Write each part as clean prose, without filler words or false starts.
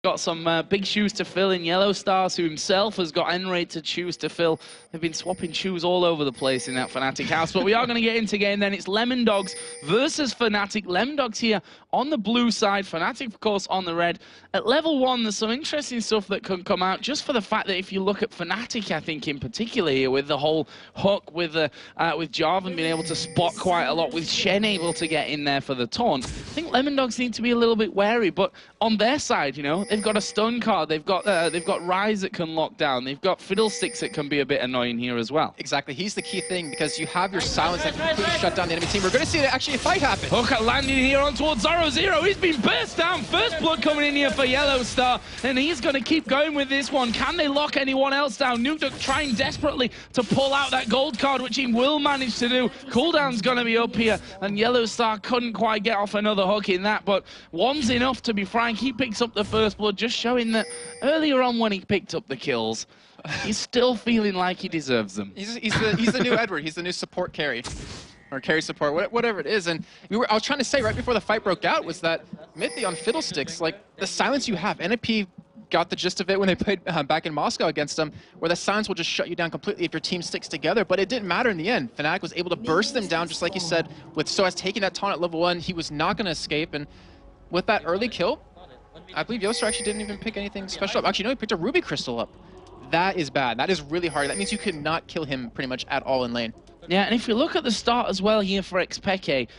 got some big shoes to fill in Yellow Stars, who himself has got N-rated shoes to fill. They've been swapping shoes all over the place in that Fnatic house. But we are going to get into game then. It's Lemondogs versus Fnatic. Lemondogs here on the blue side. Fnatic, of course, on the red. At level 1, there's some interesting stuff that can come out just for the fact that if you look at Fnatic, I think in particular here, with the whole hook, with Jarvan being able to spot quite a lot, with Shen able to get in there for the taunt, I think Lemondogs need to be a little bit wary. But on their side, you know, they've got a stun card, they've got Ryze that can lock down, they've got Fiddlesticks that can be a bit annoying here as well. Exactly, he's the key thing, because you have your silence that can completely shut down the enemy team. We're going to see actually a fight happen. Hook landing here on towards Zero. He's been burst down. First blood coming in here for Yellow Star, and he's going to keep going with this one. Can they lock anyone else down? Nukeduck trying desperately to pull out that gold card, which he will manage to do. Cooldown's going to be up here, and Yellow Star couldn't quite get off another hook in that, but one's enough to be frank. He picks up the first blood, just showing that earlier on when he picked up the kills, he's still feeling like he deserves them. He's the new Edward. He's the new support carry. Or carry support, whatever it is. And I was trying to say right before the fight broke out was that Mithy on Fiddlesticks, like the silence you have, NFP got the gist of it when they played back in Moscow against them, where the silence will just shut you down completely if your team sticks together. But it didn't matter in the end. Fnatic was able to burst them down, just like you said, with Soaz taking that taunt at level 1. He was not going to escape. And with that early kill, I believe Yoster actually didn't even pick anything special up. Actually, no, he picked a Ruby Crystal up. That is bad. That is really hard. That means you could not kill him pretty much at all in lane. Yeah, and if you look at the start as well here for Xpeke,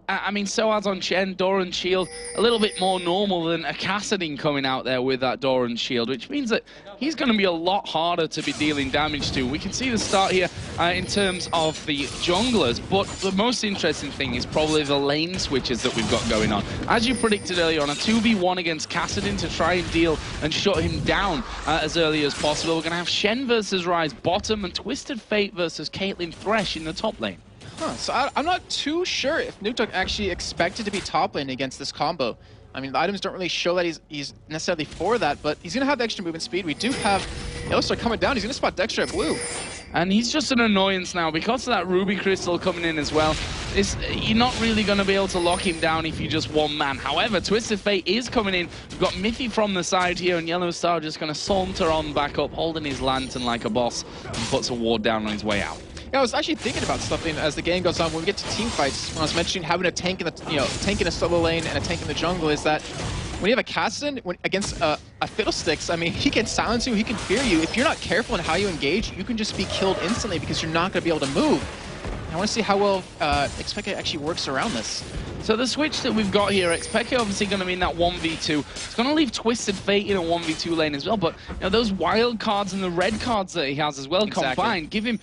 I mean, Soaz on Shen, Doran's shield, a little bit more normal than a Kassadin coming out there with that Doran's shield, which means that he's going to be a lot harder to be dealing damage to. We can see the start here in terms of the junglers, but the most interesting thing is probably the lane switches that we've got going on. As you predicted earlier on, a 2v1 against Kassadin to try and deal and shut him down as early as possible. We're going to have Shen versus Ryze bottom and Twisted Fate versus Caitlyn Thresh in the top lane. Huh, so I'm not too sure if Nukeduck actually expected to be top lane against this combo. I mean, the items don't really show that he's necessarily for that, but he's going to have the extra movement speed. We do have Yellowstar coming down. He's going to spot Dexter at blue. And he's just an annoyance now because of that Ruby Crystal coming in as well. You're not really going to be able to lock him down if you're just one man. However, Twisted Fate is coming in. We've got Mithy from the side here, and Yellow Star just going to saunter on back up, holding his lantern like a boss, and puts a ward down on his way out. Yeah, I was actually thinking about something as the game goes on. When we get to team fights, when I was mentioning having a tank in the tank in a solo lane and a tank in the jungle, is that when you have a Kassadin against a Fiddlesticks, I mean, he can silence you, he can fear you. If you're not careful in how you engage, you can just be killed instantly because you're not going to be able to move. And I want to see how well Xpeke actually works around this. So the switch that we've got here, Xpeke obviously going to be in that 1v2. It's going to leave Twisted Fate in a 1v2 lane as well, but you know, those wild cards and the red cards that he has as well combined give him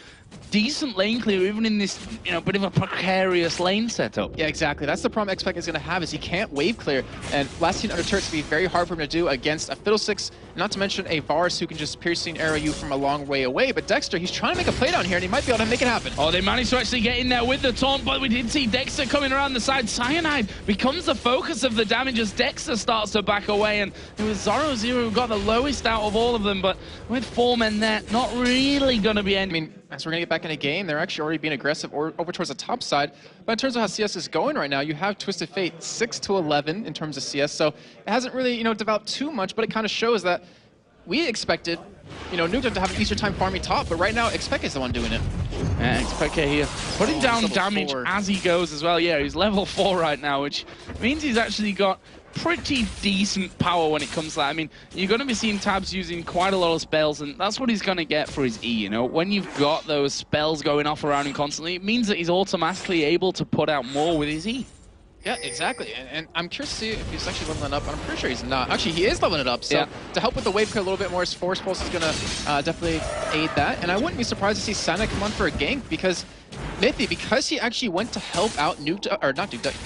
decent lane clear, even in this, you know, bit of a precarious lane setup. Yeah, exactly. That's the problem Xpeke is going to have, is he can't wave clear, and last seen under turrets be very hard for him to do against a Fiddlesticks, not to mention a Varus who can just piercing arrow you from a long way away. But Dexter, he's trying to make a play down here, and he might be able to make it happen. Oh, they managed to actually get in there with the taunt, but we did see Dexter coming around the side. Cyanide becomes the focus of the damage as Dexter starts to back away, and it was Zero who got the lowest out of all of them, but with 4 men there, not really going to be any. I mean, as we're going to get back in a game, they're actually already being aggressive over towards the top side. But in terms of how CS is going right now, you have Twisted Fate 6-11 in terms of CS, so it hasn't really, you know, developed too much, but it kind of shows that we expected, you know, Nukeduck to have an easier time farming top, but right now Xpeke is the one doing it. Yeah, Xpeke here, putting down damage as he goes as well. Yeah, he's level 4 right now, which means he's actually got pretty decent power when it comes to that. I mean, you're going to be seeing Tabs using quite a lot of spells, and that's what he's going to get for his E, you know? When you've got those spells going off around him constantly, it means that he's automatically able to put out more with his E. Yeah, exactly. And I'm curious to see if he's actually leveling up, but I'm pretty sure he's not. Actually, he is leveling it up, so to help with the wave clear a little bit more, his Force Pulse is going to definitely aid that. And I wouldn't be surprised to see Sana come on for a gank, because Mithy, because he actually went to help out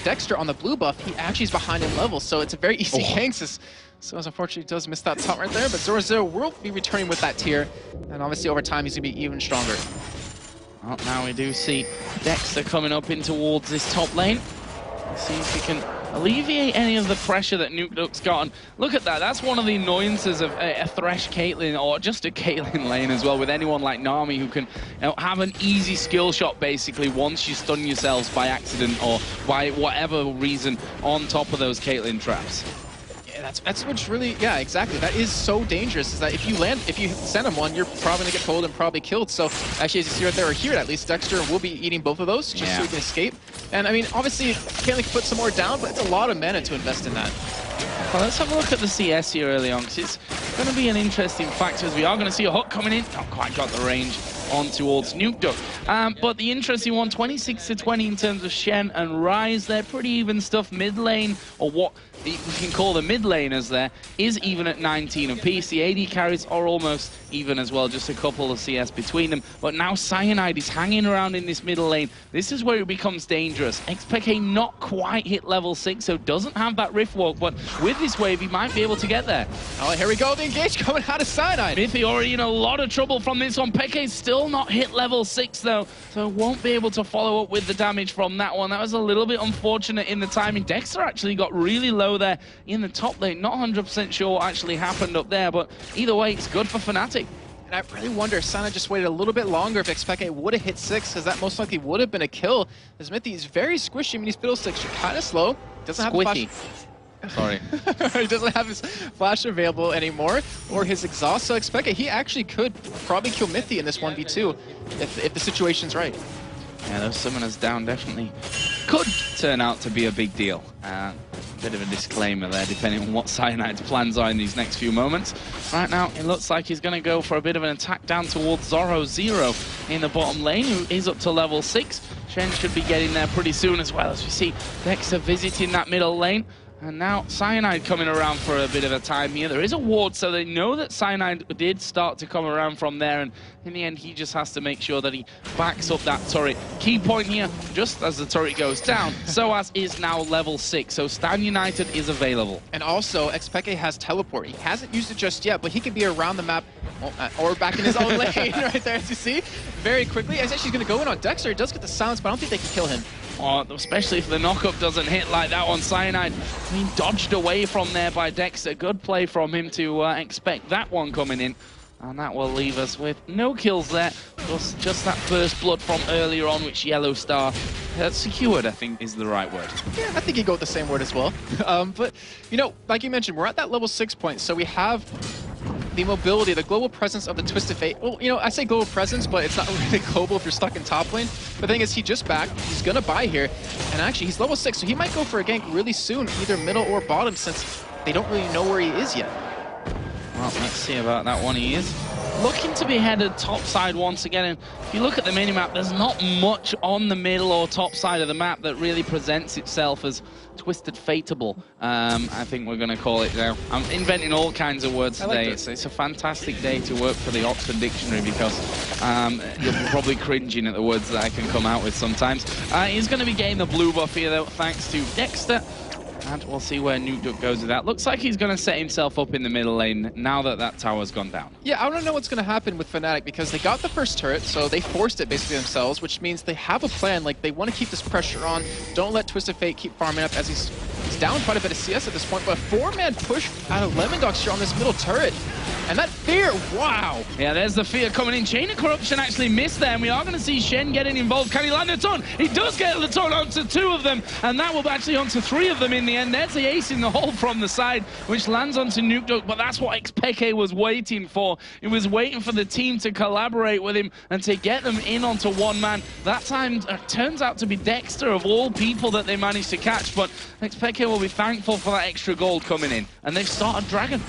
Dexter on the blue buff, he actually is behind in level, so it's a very easy gank. So unfortunately, does miss that taunt right there, but Zero will be returning with that tier, and obviously over time he's going to be even stronger. Well, now we do see Dexter coming up in towards this top lane. Let's see if we can alleviate any of the pressure that Nukeduck's got. And look at that, that's one of the annoyances of a Thresh Caitlyn, or just a Caitlyn lane as well, with anyone like Nami who can, you know, have an easy skill shot basically once you stun yourselves by accident or by whatever reason on top of those Caitlyn traps. Yeah, That's what's really, yeah, exactly. That is so dangerous, is that if you send him one, you're probably gonna get pulled and probably killed. So actually, as you see right there, or here at least, Dexter will be eating both of those just so he can escape. And I mean, obviously, Caitlyn can put some more down, but it's a lot of mana to invest in that. Well, let's have a look at the CS here early on, because it's going to be an interesting factor, as we are going to see a hook coming in. Not quite got the range on towards Nukeduck. But the interesting one, 26-20 in terms of Shen and Rise. They're pretty even stuff. Mid lane, or what we can call the mid laners there, is even at 19 apiece. The AD carries are almost even as well, just a couple of CS between them. But now Cyanide is hanging around in this middle lane. This is where it becomes dangerous. XPK not quite hit level 6, so doesn't have that Rift Walk, but with this wave, he might be able to get there. Oh, here we go, the engage coming out of Cyanide. Miffy already in a lot of trouble from this one. Peke's still not hit level 6 though, so won't be able to follow up with the damage from that one. That was a little bit unfortunate in the timing. Dexter actually got really low there in the top lane. Not 100% sure what actually happened up there, but either way, it's good for Fnatic. And I really wonder if Sana just waited a little bit longer if XPK would have hit 6, because that most likely would have been a kill. As Mithy is very squishy. I mean, these fiddlesticks are kind of slow. Doesn't have the flash. Sorry. He doesn't have his flash available anymore, or his exhaust. So XPK, he actually could probably kill Mithy in this 1v2 if the situation's right. Yeah, those summoners down definitely could turn out to be a big deal. Bit of a disclaimer there, depending on what Cyanide's plans are in these next few moments. Right now, it looks like he's going to go for a bit of an attack down towards Zorro Zero in the bottom lane, who is up to level 6. Shen should be getting there pretty soon as well, as we see Dexter visiting that middle lane. And now Cyanide coming around for a bit of a time here. There is a ward, so they know that Cyanide did start to come around from there, and in the end he just has to make sure that he backs up that turret. Key point here, just as the turret goes down, Soaz is now level 6, so Stan United is available. And also, XPK has teleport. He hasn't used it just yet, but he can be around the map, or back in his own lane right there, as you see, very quickly. As actually going to go in on Dexter. He does get the silence, but I don't think they can kill him. Especially if the knockup doesn't hit like that on Cyanide. Being dodged away from there by Dexter. Good play from him to expect that one coming in. And that will leave us with no kills there. Just that first blood from earlier on, which Yellow Star secured, I think, is the right word. Yeah, I think you go with the same word as well. But, you know, like you mentioned, we're at that level 6 point, so we have the mobility, the global presence of the Twisted Fate. Well, you know, I say global presence, but it's not really global if you're stuck in top lane. The thing is, he just back, he's gonna buy here, and actually he's level 6, so he might go for a gank really soon, either middle or bottom, since they don't really know where he is yet. Well, let's see about that one. He is looking to be headed top side once again, and if you look at the minimap, there's not much on the middle or top side of the map that really presents itself as Twisted Fateable. I think we're going to call it now. I'm inventing all kinds of words today. It's a fantastic day to work for the Oxford Dictionary, because you're probably cringing at the words that I can come out with sometimes. He's going to be getting the blue buff here, though, thanks to Dexter. And we'll see where Nukeduck goes with that. Looks like he's going to set himself up in the middle lane now that that tower's gone down. Yeah, I don't know what's going to happen with Fnatic, because they got the first turret, so they forced it basically themselves, which means they have a plan. Like, they want to keep this pressure on. Don't let Twisted Fate keep farming up, as he's down quite a bit of CS at this point. But a 4-man push out of Lemondogs here on this middle turret. And that fear, wow. Yeah, there's the fear coming in. Chain of Corruption actually missed there, and we are going to see Shen getting involved. Can he land a ton? He does get the ton onto 2 of them, and that will be actually onto 3 of them in the end. There's the ace in the hole from the side, which lands onto Nukeduck, but that's what XPK was waiting for. He was waiting for the team to collaborate with him and to get them in onto 1 man. That time turns out to be Dexter, of all people, that they managed to catch, but XPK will be thankful for that extra gold coming in. And they've started Dragon.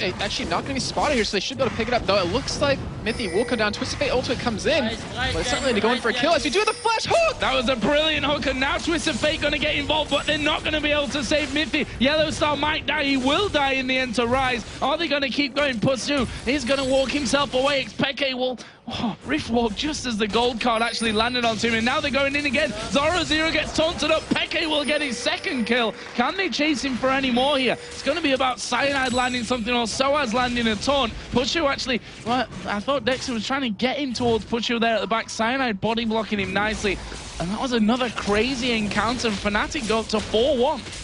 Actually not going to be spotted here, so they should be able to pick it up, though it looks like Mithy will come down. Twisted Fate ultimate comes in, but it's not really going for a kill as we do the flash hook! That was a brilliant hook, and now Twisted Fate going to get involved, but they're not going to be able to save Mithy. Yellow Star might die, he will die in the end to Rise. Are they going to keep going? Pusu is going to walk himself away. Peke will Rift Walk just as the gold card actually landed onto him, and now they're going in again. Zorro Zero gets taunted up. Peke will get his 2nd kill. Can they chase him for any more here? It's going to be about Cyanide landing something or Soaz landing a taunt. Pushu actually, well, I thought Dexter was trying to get him towards Pushu there at the back. Cyanide body blocking him nicely. And that was another crazy encounter. Fnatic go up to 4-1.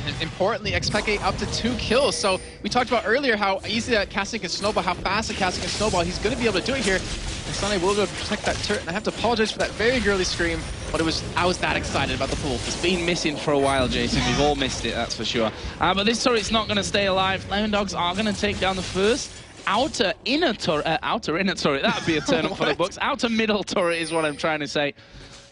And importantly, XPK up to 2 kills. So we talked about earlier how easy that casting can snowball, how fast the casting can snowball. He's going to be able to do it here. Sunny will go protect that turret, and I have to apologize for that very girly scream, but I was that excited about the pool. It's been missing for a while, Jason. We've all missed it, that's for sure. But this turret's not going to stay alive. Lemondogs are going to take down the first outer inner turret. That would be a turn up for the Bucks. Outer middle turret is what I'm trying to say.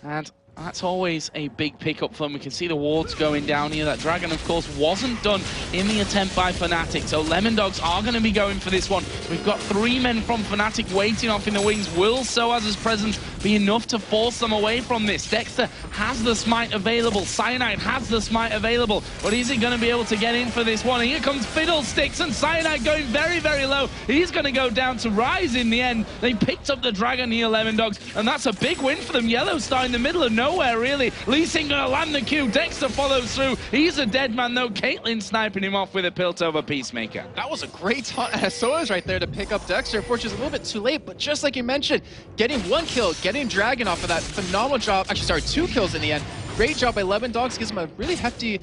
And that's always a big pickup for them. We can see the wards going down here. That Dragon, of course, wasn't done in the attempt by Fnatic. So Lemondogs are going to be going for this one. We've got 3 men from Fnatic waiting off in the wings. Will Soaz's presence be enough to force them away from this? Dexter has the smite available. Cyanide has the smite available. But is he going to be able to get in for this one? And here comes Fiddlesticks, and Cyanide going very, very low. He's going to go down to Rise in the end. They picked up the Dragon here, Lemondogs, and that's a big win for them. Yellow Star in the middle of nowhere, really. Lee Sin going to land the Q. Dexter follows through. He's a dead man, though. Caitlyn sniping him off with a Piltover Peacemaker. That was a great taunt at Soaz right there to pick up Dexter. Unfortunately, a little bit too late, but just like you mentioned, getting 1 kill, getting Dragon off of that phenomenal job. Actually, sorry, 2 kills in the end. Great job by Lemondogs. Gives him a really hefty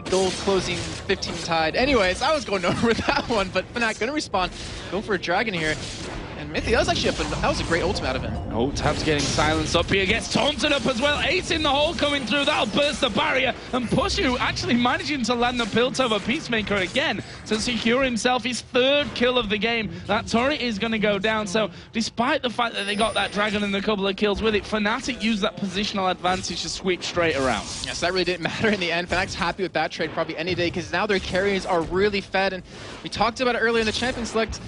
gold closing 15 tide. Anyways, I was going over with that one, but Fnatic going to respawn. Go for a Dragon here. And Mithy, that was actually that was a great ultimate out of him. Oh, Tab's getting silenced up here. Gets taunted up as well. Ace in the hole coming through. That'll burst the barrier. And Pushu actually managing to land the Piltover Peacemaker again to secure himself his 3rd kill of the game. That turret is going to go down. So despite the fact that they got that Dragon and a couple of kills with it, Fnatic used that positional advantage to sweep straight around. Yes, that really didn't matter in the end. Fnatic's happy with that trade probably any day because now their carries are really fed. And we talked about it earlier in the Champion Select.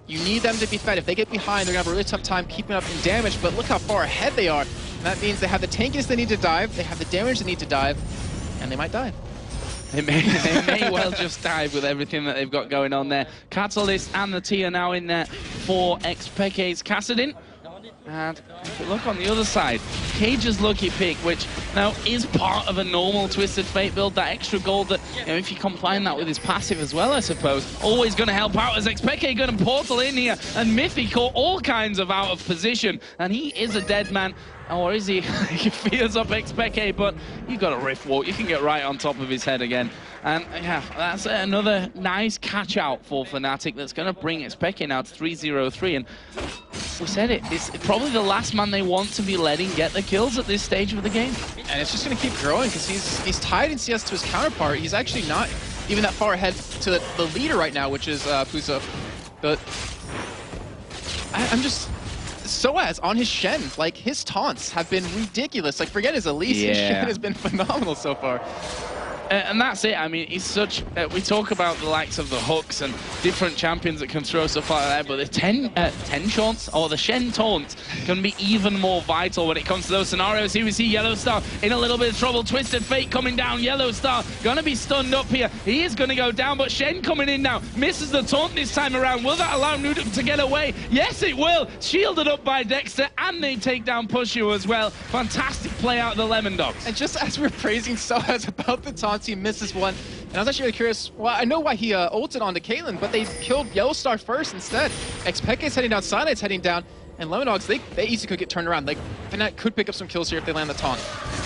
You need them to be fed. If they get behind, they're going to have a really tough time keeping up in damage, but look how far ahead they are. And that means they have the tankiness they need to dive, they have the damage they need to dive, and they might dive. They may well just dive with everything that they've got going on there. Catalyst and the T are now in there for Xpeke's Kassadin. And if you look on the other side, Cage's lucky pick, which now is part of a normal Twisted Fate build, that extra gold that, you know, if you combine that with his passive as well, I suppose, always going to help out as Xpeke going to portal in here, and Mythy caught all kinds of out of position, and he is a dead man. Or is he? He fears up Xpeke, but you've got a Rift Walk. You can get right on top of his head again. And yeah, that's another nice catch out for Fnatic that's going to bring Xpeke now to 3-0-3. And we said it, it's probably the last man they want to be letting get the kills at this stage of the game. And it's just going to keep growing because he's tied in CS to his counterpart. He's actually not even that far ahead to the leader right now, which is Puzo. But I'm just... Soaz on his Shen, like his taunts have been ridiculous. Like forget his Elise, his Shen has been phenomenal so far. And that's it. I mean, he's such... we talk about the likes of the hooks and different champions that can throw stuff like that, but the 10 taunts, or the Shen taunts, can be even more vital when it comes to those scenarios. Here we see Yellow Star in a little bit of trouble. Twisted Fate coming down. Yellow Star going to be stunned up here. He is going to go down, but Shen coming in now. Misses the taunt this time around. Will that allow Nuduk to get away? Yes, it will. Shielded up by Dexter, and they take down Pushu as well. Fantastic play out of the Lemondogs. And just as we're praising Soaz about the taunt, he misses one. And I was actually really curious, well, I know why he ulted onto Caitlyn, but they killed Yellow Star first instead. Xpeke's heading down, Cyanide's heading down, and Lemondogs, they easily could get turned around. Like, Fnatic could pick up some kills here if they land the taunt.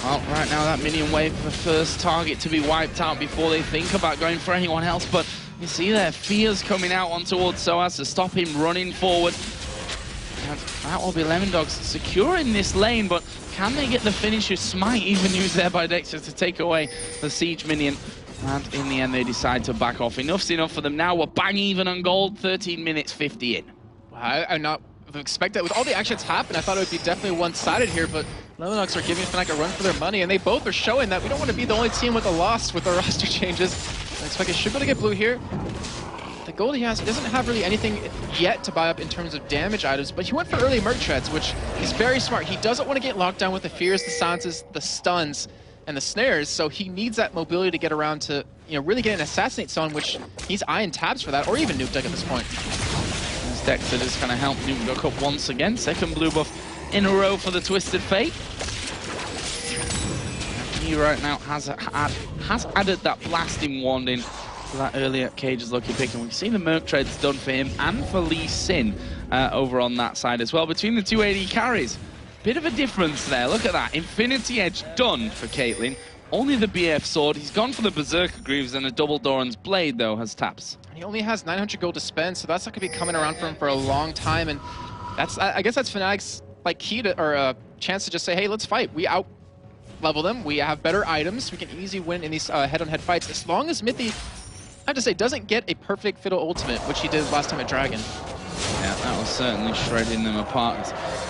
Well, right now that minion wave for the first target to be wiped out before they think about going for anyone else, but you see there, Fear's coming out on towards Soaz to stop him running forward. And that will be Lemondogs securing this lane, but can they get the finisher? Smite even used there by Dexter to take away the siege minion. And in the end, they decide to back off. Enough's enough for them now. We're bang even on gold, 13 minutes, 50 in. I not expect that. With all the actions happening, I thought it would be definitely one-sided here, but Lemondogs are giving Fnatic a run for their money, and they both are showing that we don't want to be the only team with a loss with our roster changes. I expect it should be able to get blue here. The gold he has, he doesn't have really anything yet to buy up in terms of damage items, but he went for early Merc Treads, which is very smart. He doesn't want to get locked down with the fears, the silences, the stuns, and the snares, so he needs that mobility to get around to, you know, really get an assassinate zone, which he's eyeing tabs for that, or even Nuke Duck at this point. As Dexter is going to help Nuke Duck up once again. Second blue buff in a row for the Twisted Fate. He right now has added that blasting wand in for that earlier Cage's lucky pick, and we can see the Merc Treads done for him and for Lee Sin over on that side as well. Between the two AD carries, bit of a difference there. Look at that. Infinity Edge done for Caitlyn. Only the BF sword. He's gone for the Berserker Greaves, and a double Doran's Blade, though, has taps. He only has 900 gold to spend, so that's not going to be coming around for him for a long time. And I guess that's Fnatic's like key to, or chance to just say, hey, let's fight. We out level them. We have better items. We can easily win in these head-on-head fights as long as Mithy, I have to say, doesn't get a perfect Fiddle ultimate, which he did last time at Dragon. Yeah, that was certainly shredding them apart.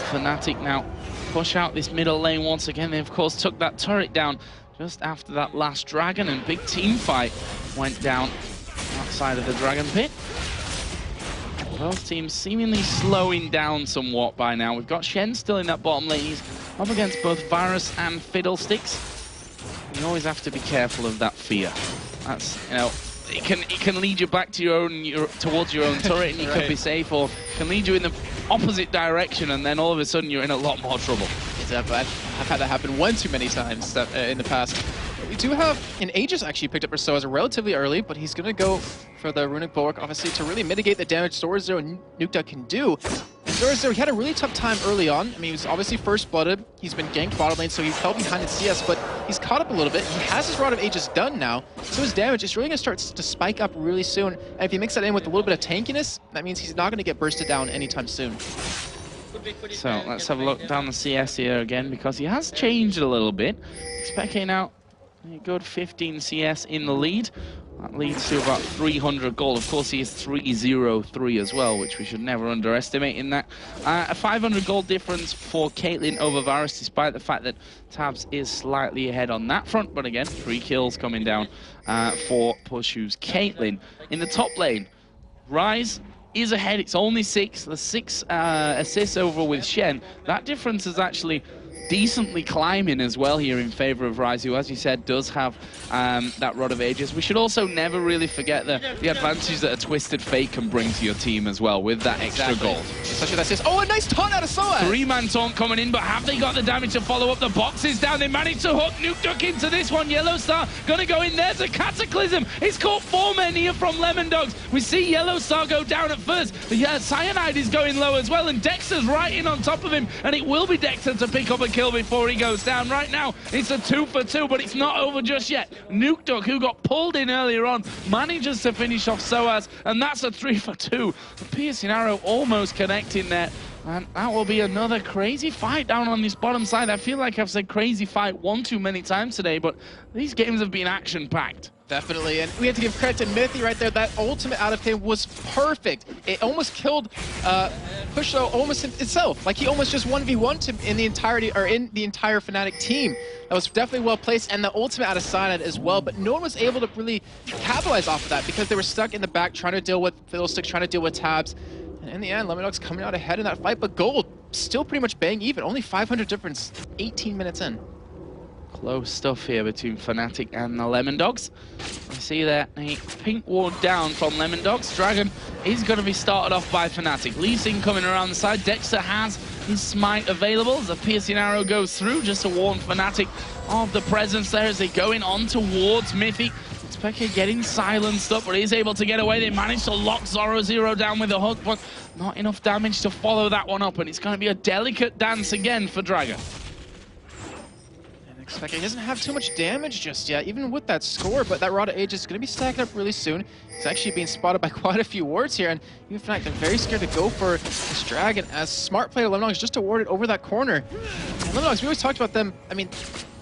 Fnatic now push out this middle lane once again. They, of course, took that turret down just after that last Dragon, and big team fight went down outside of the Dragon pit. Both teams seemingly slowing down somewhat by now. We've got Shen still in that bottom lane. He's up against both Varus and Fiddlesticks. You always have to be careful of that fear. That's, you know, it can lead you back to towards your own turret, and you right. could be safe, or can lead you in the opposite direction, and then all of a sudden you're in a lot more trouble. Exactly. I've had that happen one too many times in the past. We do have an Aegis actually picked up for Soaz relatively early, but he's going to go for the Runic Bulwark, obviously, to really mitigate the damage Zorazero and Nukta can do. And Zorazero, he had a really tough time early on. I mean, he was obviously first blooded. He's been ganked bottom lane, so he fell behind in CS, but he's caught up a little bit. He has his Rod of Aegis done now, so his damage is really going to start to spike up really soon. And if he mix that in with a little bit of tankiness, that means he's not going to get bursted down anytime soon. So let's have a look down the CS here again, because he has changed a little bit. Specking out a good 15 CS in the lead. That leads to about 300 gold. Of course, he is 303 as well, which we should never underestimate in that. A 500 gold difference for Caitlyn over Varus, despite the fact that Tabs is slightly ahead on that front. But again, 3 kills coming down for Pushu's Caitlyn. In the top lane, Ryze is ahead. It's only 6. The 6 assists over with Shen. That difference is actually decently climbing as well here in favor of Ryze, who, as you said, does have that Rod of Aegis. We should also never really forget the advantage that a Twisted Fate can bring to your team as well with that extra gold. Especially that says, oh, a nice taunt out of Soaz! 3-man taunt coming in, but have they got the damage to follow up? The boxes down. They managed to hook Nuke Duck into this one. Yellow Star gonna go in. There's a Cataclysm. It's caught 4 men here from Lemondogs. We see Yellow Star go down at first. The Cyanide is going low as well, and Dexter's right in on top of him, and it will be Dexter to pick up a kill before he goes down. Right now, it's a 2 for 2, but it's not over just yet. Nuke Duck, who got pulled in earlier on, manages to finish off Soaz, and that's a 3 for 2. The piercing arrow almost connecting there. And that will be another crazy fight down on this bottom side. I feel like I've said crazy fight one too many times today, but these games have been action-packed. Definitely, and we have to give credit to Mithy right there. That ultimate out of him was perfect. It almost killed Pusho almost itself. Like, he almost just 1v1'd him in the entirety, or in the entire Fnatic team. That was definitely well placed, and the ultimate out of Cyanide as well, but no one was able to really capitalize off of that because they were stuck in the back trying to deal with Fiddlesticks, trying to deal with Tabs. And in the end, Lemondogs coming out ahead in that fight, but gold still pretty much bang even. Only 500 difference, 18 minutes in. Close stuff here between Fnatic and the Lemondogs. You see there a pink ward down from Lemondogs. Dragon is going to be started off by Fnatic. Lee Sin coming around the side. Dexter has his smite available as the piercing arrow goes through, just to warn Fnatic of the presence there as they go in on towards Mithy. Spectre getting silenced up, but he's able to get away. They managed to lock Zorazero down with a hook, but not enough damage to follow that one up, and it's going to be a delicate dance again for Dragon. He doesn't have too much damage just yet, even with that score, but that Rod of Aegis is going to be stacking up really soon. He's actually being spotted by quite a few wards here, and even Fnatic, they're very scared to go for this Dragon, as smart play to Lemondogs just awarded over that corner. And Lemondogs, we always talked about them, I mean,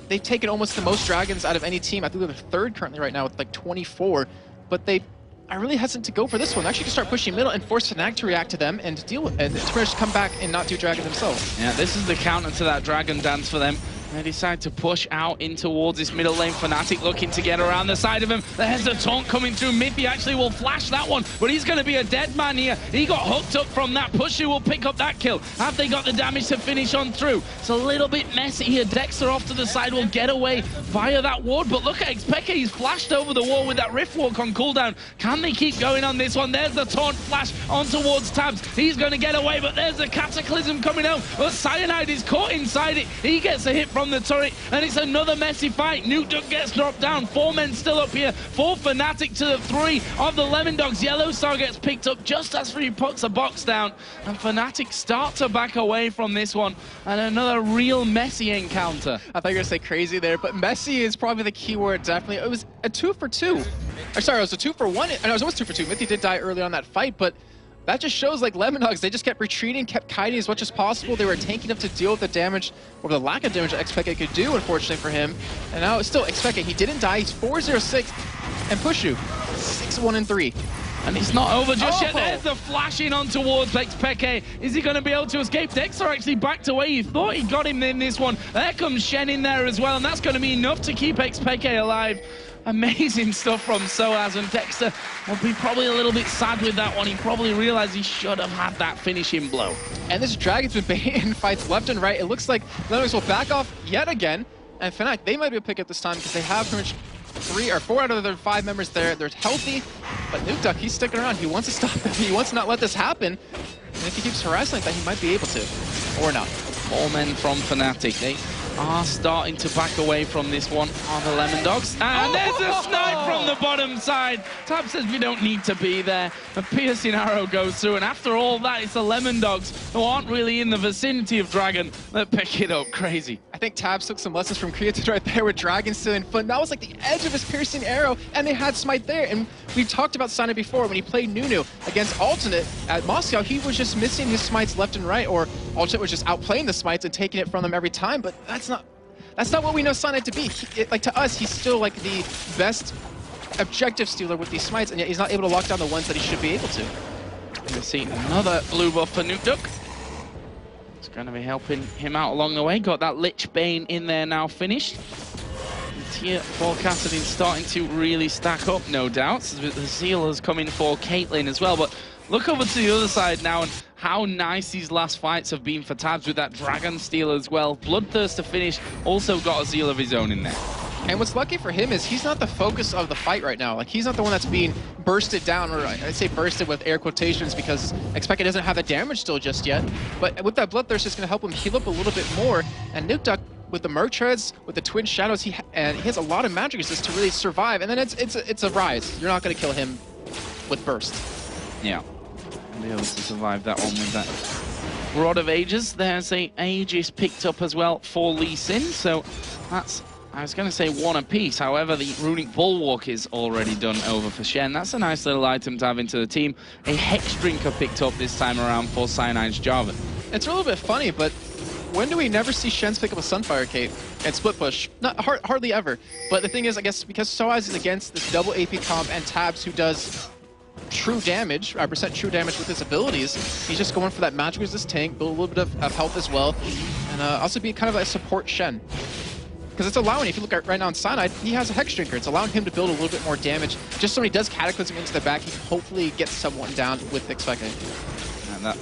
they've taken almost the most Dragons out of any team. I think they're third currently right now with like 24, but they are really hesitant to go for this one. They actually just start pushing middle and force Fnatic to react to them and deal with, and to come back and not do Dragon themselves. Yeah, this is the counter to that Dragon dance for them. They decide to push out in towards this middle lane. Fnatic looking to get around the side of him. There's a taunt coming through. Mithy actually will flash that one, but he's going to be a dead man here. He got hooked up from that. Pushu will pick up that kill. Have they got the damage to finish on through? It's a little bit messy here. Dexter off to the side will get away via that ward, but look at Xpeke. He's flashed over the wall with that Rift Walk on cooldown. Can they keep going on this one? There's the taunt flash on towards Tabs. He's going to get away, but there's the Cataclysm coming out. But Cyanide is caught inside it. He gets a hit from the turret, and it's another messy fight. Nuke Duck gets dropped down. 4 men still up here. 4 Fnatic to the 3 of the Lemondogs. Yellow Star gets picked up just as he puts a box down, and Fnatic start to back away from this one, and another real messy encounter. I thought you were going to say crazy there, but messy is probably the key word, definitely. It was a 2 for 2. Or sorry, it was a 2 for 1. And it was almost 2 for 2. Mithy did die early on that fight, but that just shows like Lemondogs, they just kept retreating, kept kiting as much as possible. They were tanky enough to deal with the damage, or the lack of damage that Xpeke could do, unfortunately for him. And now it's still Xpeke, he didn't die, he's 4-0-6, and Pushu, 6-1-3. And it's not over just yet. There's the flashing on towards Xpeke. Is he going to be able to escape? Dexter actually backed away. He thought he got him in this one. There comes Shen in there as well, and that's going to be enough to keep Xpeke alive. Amazing stuff from Soaz, and Dexter will be probably a little bit sad with that one. He probably realized he should have had that finishing blow. And this Dragon's been baiting fights left and right. It looks like Lemondogs will back off yet again. And Fnatic, they might be able to pick up this time because they have pretty much 3 or 4 out of their 5 members there. They're healthy, but Nukeduck, he's sticking around. He wants to stop him. He wants to not let this happen. And if he keeps harassing like that, he might be able to. Or not. 4 men from Fnatic. They are starting to back away from this one on the Lemondogs. And there's a snipe from the bottom side. Tab says we don't need to be there. A piercing arrow goes through, and after all that, it's the Lemondogs who aren't really in the vicinity of Dragon that pick it up. Crazy. I think Tabs took some lessons from Created right there with Dragon still in foot. That was like the edge of his piercing arrow, and they had Smite there. And we've talked about Sana before when he played Nunu against Alternate at Moscow. He was just missing his smites left and right, or Alternate was just outplaying the smites and taking it from them every time. But that's not what we know Sana to be. Like to us, he's still like the best objective stealer with these smites, and yet he's not able to lock down the ones that he should be able to. We've seen another blue buff for Nukeduck. It's going to be helping him out along the way. Got that Lich Bane in there now finished. Tier 4 Kassadin starting to really stack up, no doubt. The Sealer's coming for Caitlyn as well, but look over to the other side now, and how nice these last fights have been for Tabs with that Dragon Steal as well. Bloodthirst to finish, also got a Zeal of his own in there. And what's lucky for him is he's not the focus of the fight right now. Like, he's not the one that's being bursted down, or I'd say bursted with air quotations, because Xpeke doesn't have the damage still just yet. But with that Bloodthirst, it's going to help him heal up a little bit more. And Nukeduck, with the Merc Treads, with the Twin Shadows, he has a lot of magic resist to really survive. And then it's a rise. You're not going to kill him with Burst. Yeah. Be able to survive that one with that Rod of Ages. There's a Aegis picked up as well for Lee Sin, so that's, I was going to say 1 apiece. However, the Runic Bulwark is already done over for Shen. That's a nice little item to have into the team. A Hex Drinker picked up this time around for Cyanide's Jarvan. It's a little bit funny, but when do we never see Shen's pick up a Sunfire Cape and split push? Not hardly ever. But the thing is, I guess because Soaz is against this double AP comp and Tabs, who does true damage, percent true damage with his abilities, he's just going for that magic resist tank, build a little bit of health as well, and also be kind of a support Shen. Because it's allowing, if you look at right now on Cyanide, he has a Hex Drinker. It's allowing him to build a little bit more damage. Just so when he does Cataclysm into the back, he can hopefully get someone down with Xpeke. And that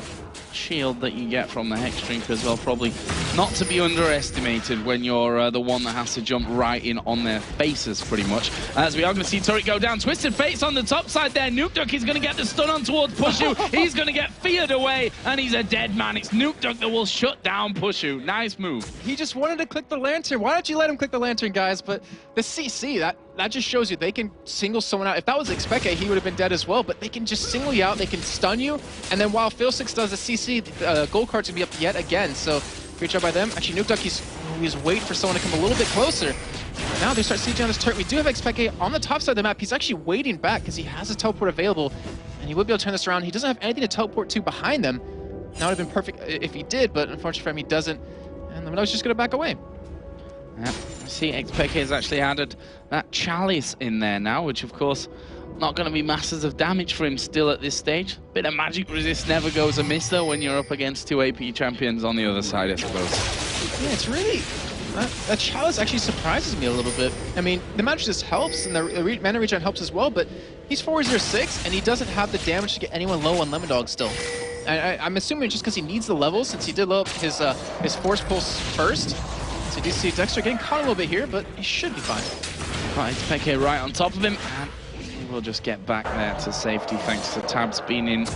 shield that you get from the Hex Drinker as well, probably not to be underestimated when you're the one that has to jump right in on their faces, pretty much. As we are going to see Turret go down. Twisted Fate's on the top side there. Nukeduck is going to get the stun on towards Pushu. He's going to get feared away, and he's a dead man. It's Nukeduck that will shut down Pushu. Nice move. He just wanted to click the Lantern. Why don't you let him click the Lantern, guys? But the CC, that just shows you they can single someone out. If that was Xpeke, he would have been dead as well, but they can just single you out, they can stun you, and then while Phil6 does the CC, gold card's gonna be up yet again, so great job by them. Actually, Nukeduck, he's waiting for someone to come a little bit closer. Now they start sieging on this turret. We do have Xpeke on the top side of the map. He's actually waiting back because he has a teleport available, and he would be able to turn this around. He doesn't have anything to teleport to behind them. That would have been perfect if he did, but unfortunately for him, he doesn't, and Lemondogs just gonna back away. Yeah, I see Xpeke has actually added that Chalice in there now, which of course not going to be masses of damage for him still at this stage. Bit of magic resist never goes amiss though when you're up against 2 AP champions on the other side, I suppose. Yeah, it's really... that Chalice actually surprises me a little bit. I mean, the magic resist helps, and the mana regen helps as well, but he's 4-0-6, and he doesn't have the damage to get anyone low on Lemondogs still. I'm assuming just because he needs the levels, since he did low up his Force Pulse first. So you do see Dexter getting caught a little bit here, but he should be fine. Right, Xpeke right on top of him, and he will just get back there to safety thanks to Tabs being in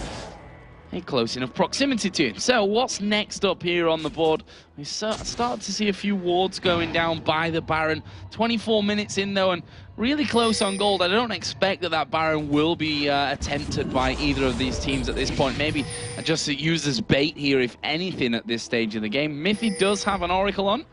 a close enough proximity to him. So what's next up here on the board? We started to see a few wards going down by the Baron. 24 minutes in though, and really close on gold. I don't expect that Baron will be attempted by either of these teams at this point. Maybe just to use as bait here, if anything, at this stage of the game. Miffy does have an Oracle on,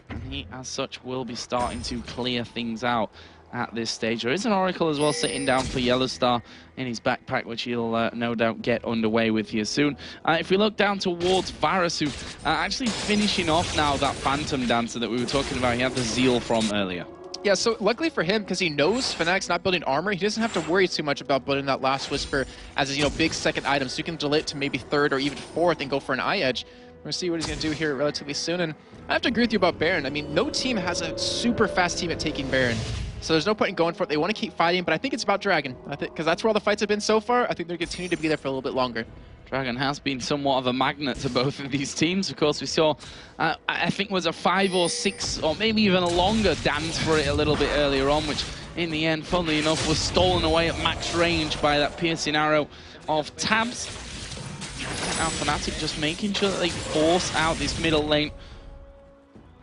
and he, as such, will be starting to clear things out. at this stage. There is an Oracle as well sitting down for Yellowstar in his backpack, which he'll no doubt get underway with here soon. If we look down towards Varus, who actually finishing off now that Phantom Dancer that we were talking about, he had the Zeal from earlier. Yeah, so luckily for him, because he knows Fnatic's not building armor, he doesn't have to worry too much about building that Last Whisper as his, big second item, so you can delay it to maybe third or even fourth and go for an eye edge. We're going to see what he's going to do here relatively soon, and I have to agree with you about Baron. I mean, no team has a super fast team at taking Baron, so there's no point in going for it. They want to keep fighting, but I think it's about Dragon, because that's where all the fights have been so far. I think they're going to continue to be there for a little bit longer. Dragon has been somewhat of a magnet to both of these teams. Of course, we saw, I think was a 5 or 6 or maybe even a longer dance for it a little bit earlier on, which in the end, funnily enough, was stolen away at max range by that piercing arrow of Tabs. Now Fnatic just making sure that they force out this middle lane.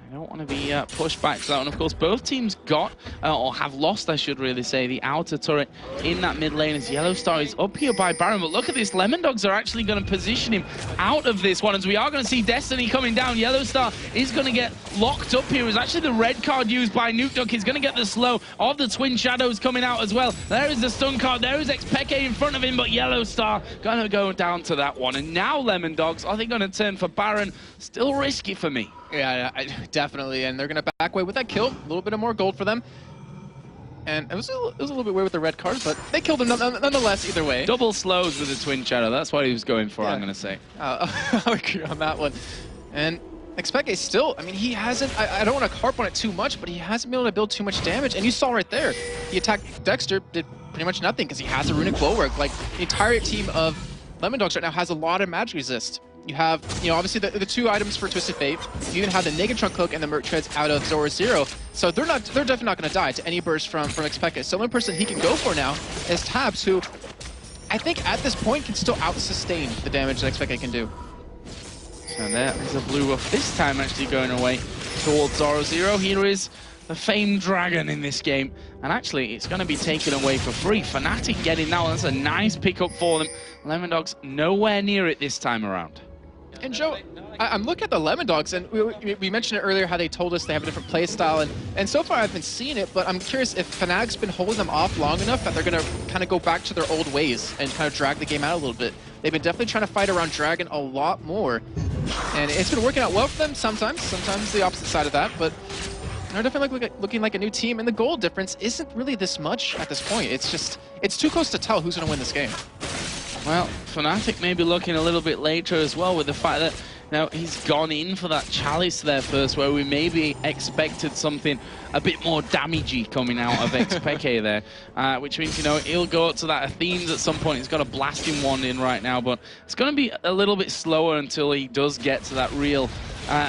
I don't want to be pushed back to that one. Of course, both teams got, or have lost, I should really say, the outer turret in that mid lane as Yellowstar is up here by Baron. But look at this, Lemondogs are actually going to position him out of this one, as we are going to see Destiny coming down. Yellowstar is going to get locked up here. It was actually the red card used by Nukeduck. He's going to get the slow of the Twin Shadows coming out as well. There is the stun card. There is Xpeke in front of him, but Yellowstar going to go down to that one. And now Lemondogs, are they going to turn for Baron? Still risky for me. Yeah, definitely, and they're going to back away with that kill. A little bit of more gold for them. And it was a little bit weird with the red card, but they killed him nonetheless either way. Double slows with the Twin Shadow. That's what he was going for, yeah. I'm going to say. I agree on that one. And Xpeke still, I mean, he hasn't, I don't want to harp on it too much, but he hasn't been able to build too much damage. And you saw right there, he attacked Dexter, did pretty much nothing because he has a runic bulwark. Like, the entire team of Lemondogs right now has a lot of magic resist. You have, obviously the 2 items for Twisted Fate. You even have the Negatron Cloak and the Merc Treads out of Zora Zero. So they're definitely not going to die to any burst from Xpeke. So the only person he can go for now is Tabs, who I think at this point can still out-sustain the damage that Xpeke can do. So there is a blue buff this time actually going away towards Zora Zero. Here is the famed Dragon in this game. And actually, it's going to be taken away for free. Fnatic getting that one. That's a nice pickup for them. Lemondogs nowhere near it this time around. And Joe, I'm looking at the Lemondogs, and we mentioned it earlier how they told us they have a different play style, and so far I've been seeing it, but I'm curious if Fnatic's been holding them off long enough that they're going to kind of go back to their old ways and kind of drag the game out a little bit. They've been definitely trying to fight around Dragon a lot more, and it's been working out well for them sometimes the opposite side of that, but they're definitely looking like a new team, and the goal difference isn't really this much at this point. It's too close to tell who's going to win this game. Well, Fnatic may be looking a little bit later as well, with the fact that now he's gone in for that Chalice there first, where we maybe expected something a bit more damagey coming out of Xpeke there, which means, he'll go up to that Athene's at some point. He's got a blasting wand in right now, but it's going to be a little bit slower until he does get to that real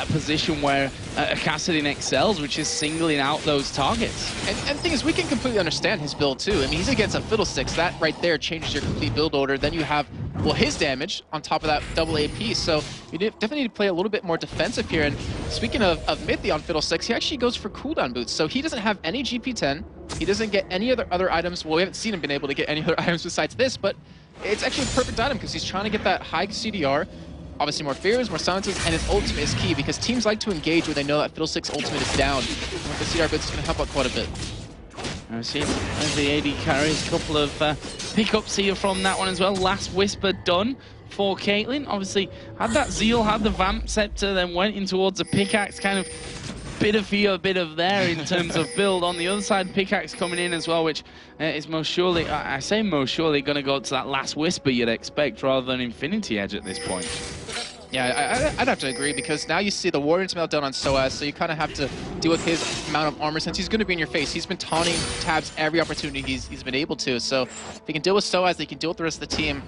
position where Kassadin excels, which is singling out those targets. And the thing is, we can completely understand his build too. I mean, he's against a Fiddlesticks. That right there changes your complete build order. Then you have, well, his damage on top of that double AP. So you definitely need to play a little bit more defensive here. And speaking of Mithy on Fiddlesticks, he actually goes for cooldown boots. So he doesn't have any GP10. He doesn't get any other items. Well, we haven't seen him been able to get any other items besides this, but it's actually a perfect item because he's trying to get that high CDR. Obviously more fears, more silences, and his ultimate is key because teams like to engage when they know that Fiddlestick's ultimate is down. And with the CDR bits, it's going to help out quite a bit. I see as the AD carries a couple of pickups here from that one as well. Last Whisper done for Caitlyn. Obviously had that Zeal, had the Vamp Scepter, then went in towards a pickaxe, kind of bit of here, bit of there in terms of build. On the other side, pickaxe coming in as well, which is most surely, I say most surely, going to go to that Last Whisper you'd expect rather than Infinity Edge at this point. Yeah, I'd have to agree because now you see the Warrior's Meltdown on Soaz, so you kind of have to deal with his amount of armor since he's going to be in your face. He's been taunting Tabs every opportunity he's been able to, so if he can deal with Soaz, he can deal with the rest of the team.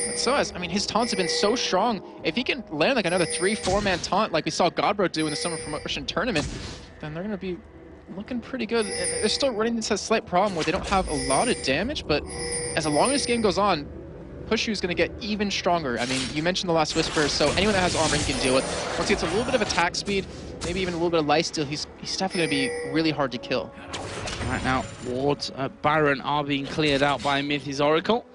But Soaz, I mean, his taunts have been so strong. If he can land like another 3-4-man taunt like we saw Godbro do in the Summer Promotion Tournament, then they're going to be looking pretty good. They're still running into a slight problem where they don't have a lot of damage, but as long as this game goes on, Pushu is going to get even stronger. I mean, you mentioned the Last Whisper, so anyone that has armor he can deal with. Once he gets a little bit of attack speed, maybe even a little bit of lifesteal, he's definitely going to be really hard to kill. Right now, wards Baron are being cleared out by Mythy's Oracle.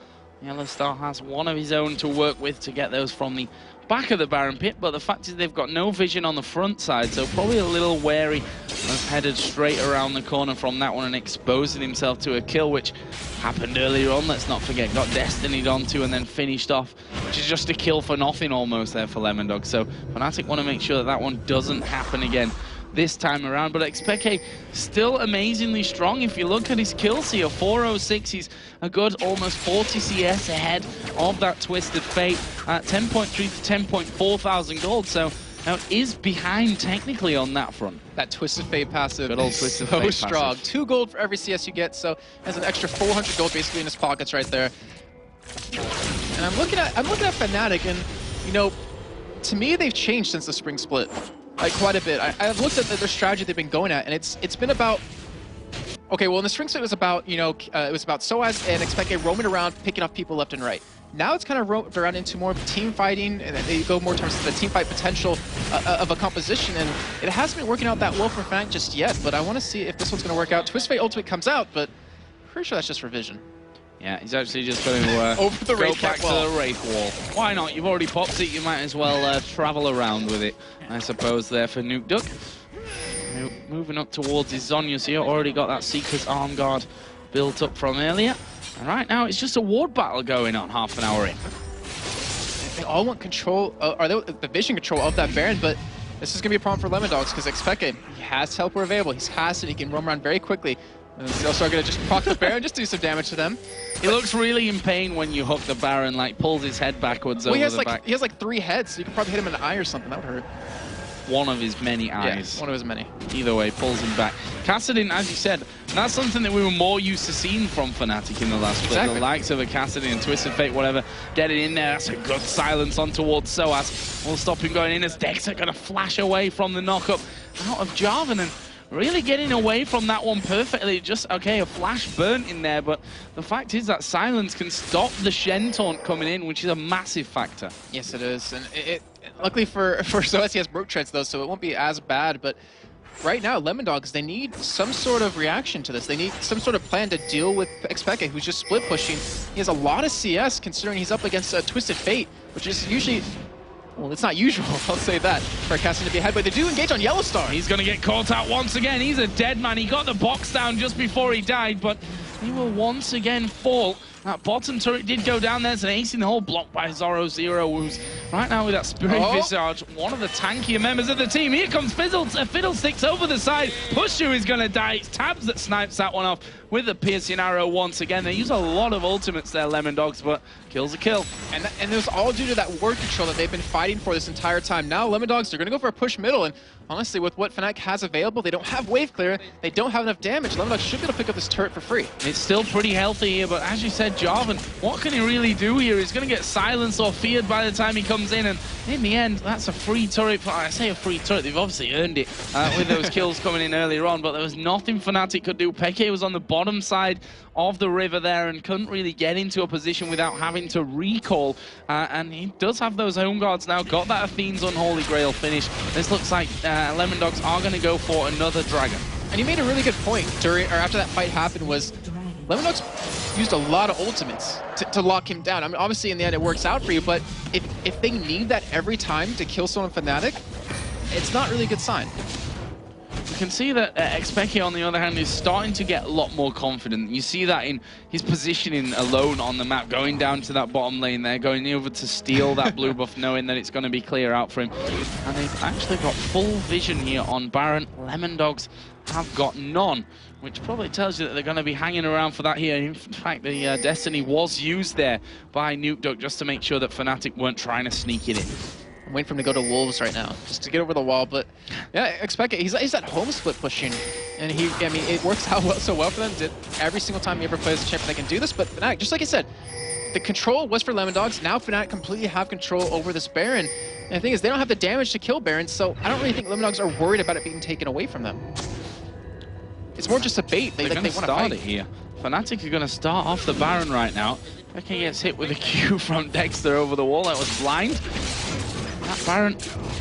Yellow Star has one of his own to work with to get those from the back of the Baron pit, but the fact is they've got no vision on the front side, so probably a little wary of headed straight around the corner from that one and exposing himself to a kill, which happened earlier on, let's not forget, got Destinied onto and then finished off, which is just a kill for nothing almost there for Lemondogs. So Fnatic want to make sure that that one doesn't happen again this time around, but Expeke still amazingly strong. If you look at his kills here, 406, he's a good almost 40 CS ahead of that Twisted Fate at 10.3 to 10.4 thousand gold, so now is behind technically on that front. That Twisted Fate passive Good old is Twisted so Fate strong. passive. 2 gold for every CS you get, so has an extra 400 gold basically in his pockets right there. And I'm looking at Fnatic, and you know, to me they've changed since the spring split. Like quite a bit. I've looked at their strategy they've been going at, and it's been about, okay, well in the spring split it was about, you know, it was about Soaz and Expeke roaming around, picking off people left and right. Now it's kind of roamed around into more team fighting, and they go more towards the team fight potential of a composition, and it hasn't been working out that well for Fnatic just yet, but I want to see if this one's going to work out. Twisted Fate Ultimate comes out, but I'm pretty sure that's just for Vision. Yeah, he's actually just going to over the go back to the Wraith Wall. Why not? You've already popped it, you might as well travel around with it, I suppose, there for Nukeduck. Moving up towards his Zhonya's here, already got that Seeker's Arm Guard built up from earlier. And right now, it's just a ward battle going on half an hour in. They all want control, or the vision control of that Baron, but this is going to be a problem for Lemondogs, because Expeke, he has teleport available, he's casted, he can roam around very quickly. And he's also going to just proc the Baron, just do some damage to them. He looks really in pain when you hook the Baron, like pulls his head backwards over the back. He has like 3 heads, so you could probably hit him in the eye or something, that would hurt. One of his many eyes. Yeah, one of his many. Either way, pulls him back. Kassadin, as you said, that's something that we were more used to seeing from Fnatic in the last split. Exactly. The likes of a Kassadin and Twisted Fate, whatever, getting in there. That's a good silence on towards Soaz. We'll stop him going in as Dex are going to flash away from the knockup out of Jarvan, and really getting away from that one perfectly. Just, okay, a flash burnt in there, but the fact is that silence can stop the Shen taunt coming in, which is a massive factor. Yes, it is. And luckily for Soaz, he has Broke Treads, though, so it won't be as bad. But right now, Lemondogs, they need some sort of reaction to this. They need some sort of plan to deal with Expeke, who's just split pushing. He has a lot of CS, considering he's up against Twisted Fate, which is usually... Well, it's not usual, I'll say that, for casting to be ahead, but they do engage on Yellow Star. He's going to get caught out once again. He's a dead man. He got the box down just before he died, but he will once again fall. That bottom turret did go down. There's an ace in the hole blocked by Zoro0, who's right now with that Spirit Visage, one of the tankier members of the team. Here comes Fiddlesticks over the side. Pushu is going to die. It's Tabs that snipes that one off with the piercing arrow once again. They use a lot of ultimates there, Lemondogs, but kill's a kill. And it was all due to that ward control that they've been fighting for this entire time. Now Lemondogs, they're going to go for a push middle, and honestly, with what Fnatic has available, they don't have wave clear, they don't have enough damage. Lemondogs should be able to pick up this turret for free. It's still pretty healthy here, but as you said, Jarvan, what can he really do here? He's going to get silenced or feared by the time he comes in, and in the end, that's a free turret. I say a free turret, they've obviously earned it with those kills coming in earlier on, but there was nothing Fnatic could do. Peke was on the bottom side of the river there and couldn't really get into a position without having to recall, and he does have those home guards now, got that Athene's Unholy Grail finish. This looks like Lemondogs are going to go for another dragon. And you made a really good point during, or after that fight happened, was Lemondogs used a lot of ultimates to lock him down. I mean, obviously in the end it works out for you, but if they need that every time to kill someone Fnatic, it's not really a good sign. You can see that Expeke, on the other hand, is starting to get a lot more confident. You see that in his positioning alone on the map, going down to that bottom lane there, going over to steal that blue buff, knowing that it's going to be clear out for him. And they've actually got full vision here on Baron. Lemondogs have got none, which probably tells you that they're going to be hanging around for that here. In fact, the Destiny was used there by Nukeduck just to make sure that Fnatic weren't trying to sneak it in. I'm waiting for him to go to Wolves right now, just to get over the wall. But yeah, Expeke, he's at home split pushing, and I mean, it works out so well for them. Every single time he ever plays a champion, they can do this. But Fnatic, just like I said, the control was for Lemondogs. Now Fnatic completely have control over this Baron. And the thing is, they don't have the damage to kill Baron, so I don't really think Lemondogs are worried about it being taken away from them. It's more just a bait. They want to start it here. Fnatic are going to start off the Baron right now. Peke gets hit with a Q from Dexter over the wall. That was blind. That Baron,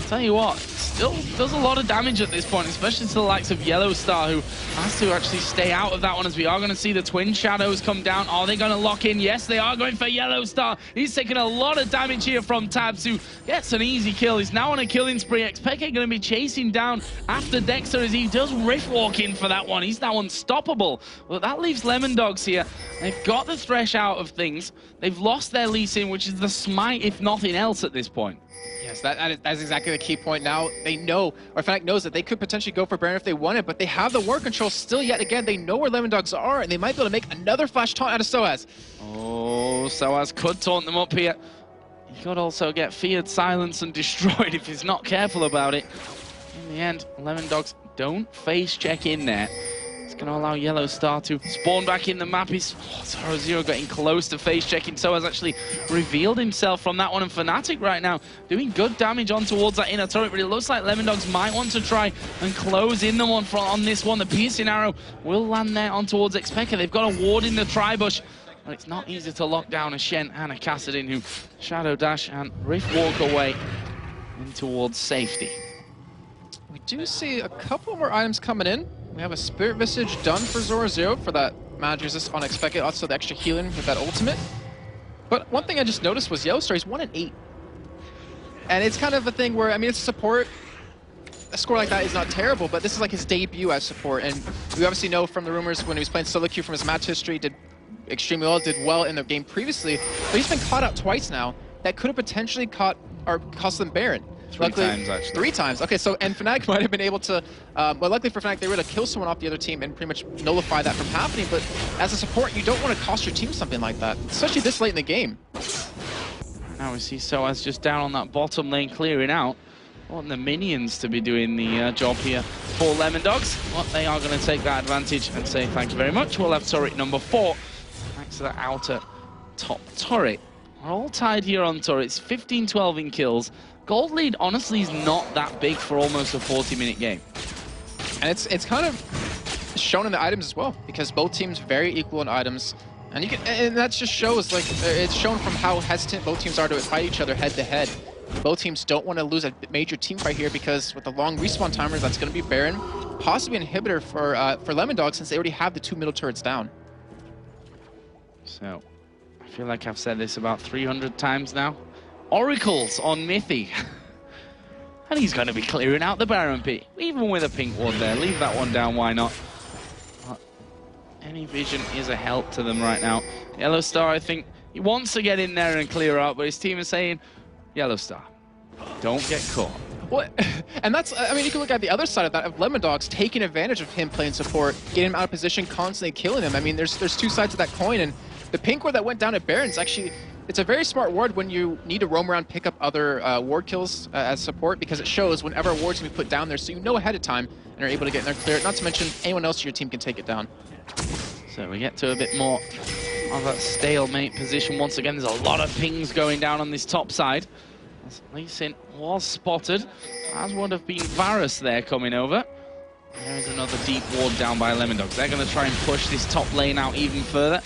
tell you what, still does a lot of damage at this point, especially to the likes of Yellowstar, who has to actually stay out of that one, as we are going to see the Twin Shadows come down. Are they going to lock in? Yes, they are going for Yellowstar. He's taking a lot of damage here from Tabs, who gets an easy kill. He's now on a killing spree. Xpeke going to be chasing down after Dexter as he does rift walk in for that one. He's now unstoppable. Well, that leaves Lemondogs here. They've got the Thresh out of things. They've lost their Lee Sin, which is the smite, if nothing else, at this point. Yes, that's exactly the key point. Now they know, or Fnatic knows, that they could potentially go for Baron if they wanted, but they have the war control still yet again. They know where Lemondogs are, and they might be able to make another flash taunt out of Soaz. Oh, Soaz could taunt them up here. He could also get feared, silenced, and destroyed if he's not careful about it. In the end, Lemondogs don't face check in there. It's going to allow Yellowstar to spawn back in the map. He's Zero getting close to face checking. So has actually revealed himself from that one. And Fnatic right now doing good damage on towards that inner turret. But it looks like Lemondogs might want to try and close in the one on this one. The piercing arrow will land there on towards Xpeke. They've got a ward in the tri-bush. But it's not easy to lock down a Shen and a Kassadin, who shadow dash and rift walk away in towards safety. We do see a couple more items coming in. We have a Spirit Visage done for Zero for that magic resist on Xpeke, also the extra healing with that ultimate. But one thing I just noticed was Yellowstar, he's 1-8. And it's kind of a thing where, I mean, it's support. A score like that is not terrible, but this is like his debut as support. And we obviously know from the rumors when he was playing solo queue from his match history, did extremely well, did well in the game previously. But he's been caught out twice now. That could have potentially cost them Baron. Luckily, 3 times, actually. 3 times. Okay, so, and Fnatic might have been able to, well, luckily for Fnatic, they were able to kill someone off the other team and pretty much nullify that from happening, but as a support, you don't want to cost your team something like that, especially this late in the game. Now we see Soaz just down on that bottom lane clearing out. I want the minions to be doing the job here for Lemondogs. Well, they are going to take that advantage and say thank you very much. We'll have turret number 4, thanks to that outer top turret. We're all tied here on turrets, 15-12 in kills. Gold lead, honestly, is not that big for almost a 40-minute game. And it's kind of shown in the items as well, because both teams very equal in items. And you can, and that just shows, like, it's shown from how hesitant both teams are to fight each other head-to-head. Both teams don't want to lose a major team fight here, because with the long respawn timers, that's going to be Baron, possibly an inhibitor for Lemondogs, since they already have the 2 middle turrets down. So, I feel like I've said this about 300 times now. Oracles on Mithy. And he's going to be clearing out the Baron pit, even with a pink ward there. Leave that one down, why not? But any vision is a help to them right now. Yellowstar, I think, he wants to get in there and clear out, but his team is saying, Yellowstar, don't get caught. Well, and that's, I mean, you can look at the other side of that, of Lemondogs taking advantage of him playing support, getting him out of position, constantly killing him. I mean, there's 2 sides of that coin, and the pink ward that went down at Baron's actually, it's a very smart ward when you need to roam around, pick up other ward kills as support, because it shows whenever a ward's going to be put down there, so you know ahead of time and are able to get in there, clear it. Not to mention anyone else in your team can take it down. So we get to a bit more of a stalemate position. Once again, there's a lot of pings going down on this top side. As Lee Sin was spotted, as would have been Varus there coming over. There is another deep ward down by Lemondogs. They're going to try and push this top lane out even further.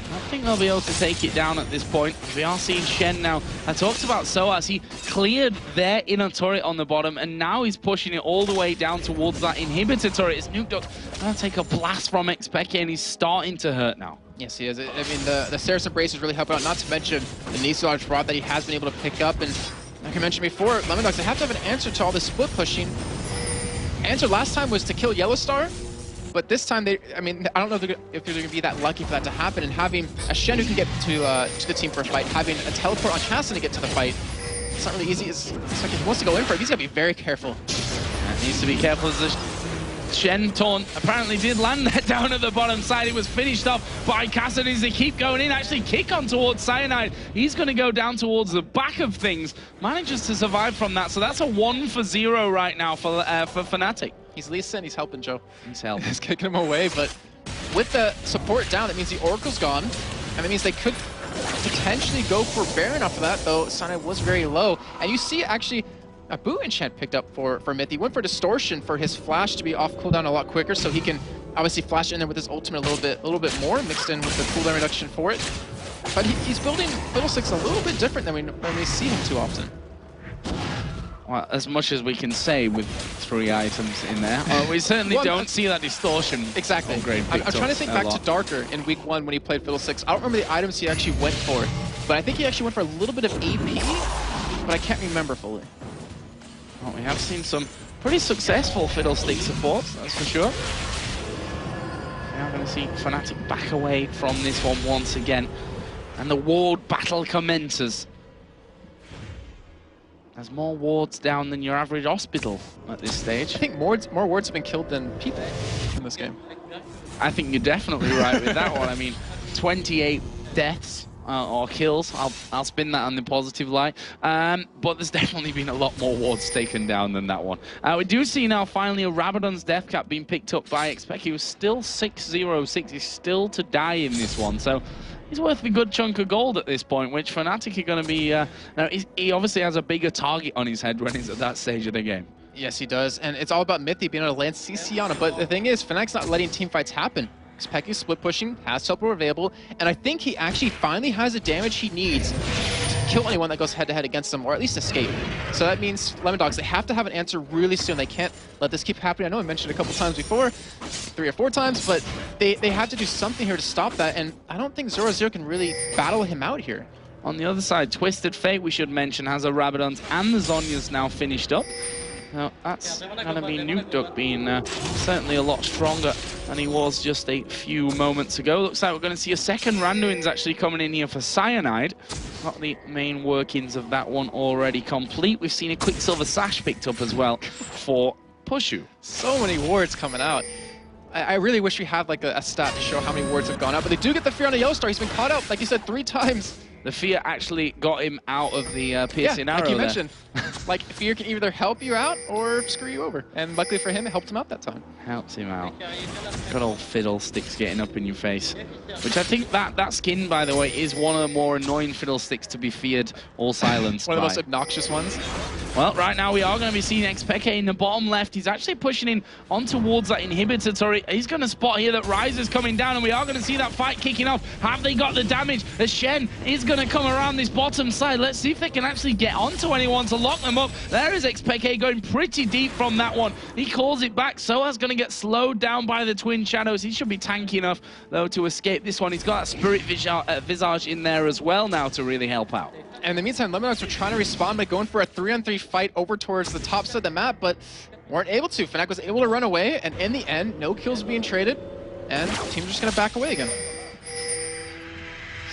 I think they'll be able to take it down at this point. We are seeing Shen now. I talked about Soaz. He cleared their inner turret on the bottom, and now he's pushing it all the way down towards that inhibitor turret. It's Nuke Dog going to take a blast from Xpeke, and he's starting to hurt now. Yes, he is. I mean, the Saracen Brace is really helping out, not to mention the Nisar's Rod that he has been able to pick up. And like I mentioned before, Lemondogs, they have to have an answer to all this split pushing. Answer last time was to kill Yellowstar. But this time, I mean, I don't know if they're going to be that lucky for that to happen. And having a Shen who can get to the team for a fight, having a teleport on Kassadin to get to the fight, it's not really easy. It's like if he wants to go in for it, he's got to be very careful. Needs to be careful as the Shen taunt apparently did land that down at the bottom side. It was finished off by Kassadin as they keep going in. Actually, kick on towards Cyanide. He's going to go down towards the back of things. Manages to survive from that. So that's a 1 for 0 right now for Fnatic. He's Lee Sin, he's helping Joe. He's helping. He's kicking him away, but with the support down, that means the Oracle's gone, and that means they could potentially go for Baron off of that, though Cyanide was very low. And you see, actually, a boot enchant picked up for Myth. He went for Distortion for his flash to be off cooldown a lot quicker, so he can obviously flash in there with his ultimate a little bit more, mixed in with the cooldown reduction for it. But he's building Fiddlesticks a little bit different than we see him too often. Well, as much as we can say with 3 items in there, we certainly don't see that distortion. Exactly. I'm trying to think back to Darker in week 1 when he played Fiddlesticks. I don't remember the items he actually went for, but I think he actually went for a little bit of AP, but I can't remember fully. Well, we have seen some pretty successful Fiddlestick supports, that's for sure. Now going to see Fnatic back away from this one once again, and the ward battle commences. There's more wards down than your average hospital at this stage. I think more wards have been killed than people in this game. I think you're definitely right with that one. I mean, 28 deaths or kills. I'll spin that on the positive light. But there's definitely been a lot more wards taken down than that one. We do see now finally a Rabadon's death cap being picked up by Expect. He was still 6-0-6. He's still to die in this one. So he's worth a good chunk of gold at this point, which Fnatic are going to be... now, he obviously has a bigger target on his head when he's at that stage of the game. Yes, he does. And it's all about Mythy being able to land CC on him. But the thing is, Fnatic's not letting team fights happen. Expect's split pushing, has teleport available, and I think he actually finally has the damage he needs to kill anyone that goes head-to-head against him, or at least escape. So that means Lemondogs, they have to have an answer really soon. They can't let this keep happening. I know I mentioned it a couple times before, 3 or 4 times, but they have to do something here to stop that, and I don't think 0-0 can really battle him out here. On the other side, Twisted Fate, we should mention, has a Rabadon's and the Zhonya's now finished up. Now, that's going to be Nukeduck being certainly a lot stronger than he was just a few moments ago. Looks like we're going to see a second Randuin's actually coming in here for Cyanide. Got the main workings of that one already complete. We've seen a Quicksilver Sash picked up as well for Pushu. So many wards coming out. I really wish we had like a stat to show how many wards have gone out, but they do get the fear on a Yellowstar. He's been caught out, like you said, 3 times. The fear actually got him out of the piercing arrow. Like you mentioned. Like, fear can either help you out or screw you over. And luckily for him, it helped him out that time. Helped him out. Good old Fiddlesticks getting up in your face. Which I think that skin, by the way, is one of the more annoying Fiddlesticks to be feared or silenced One of the most obnoxious ones. Well, right now we are going to be seeing Expeke in the bottom left. He's actually pushing in on towards that inhibitor turret. He's going to spot here that Ryze is coming down, and we are going to see that fight kicking off. Have they got the damage? As Shen is going to come around this bottom side. Let's see if they can actually get onto anyone to lock them up. There is Expeke going pretty deep from that one. He calls it back. Soa's going to get slowed down by the Twin Shadows. He should be tanky enough, though, to escape this one. He's got that Spirit Visage in there as well now to really help out. And in the meantime, Lemondogs were trying to respond by going for a 3-on-3 fight over towards the top side of the map, but weren't able to. Fnatic was able to run away, and in the end, no kills being traded, and the team's just going to back away again.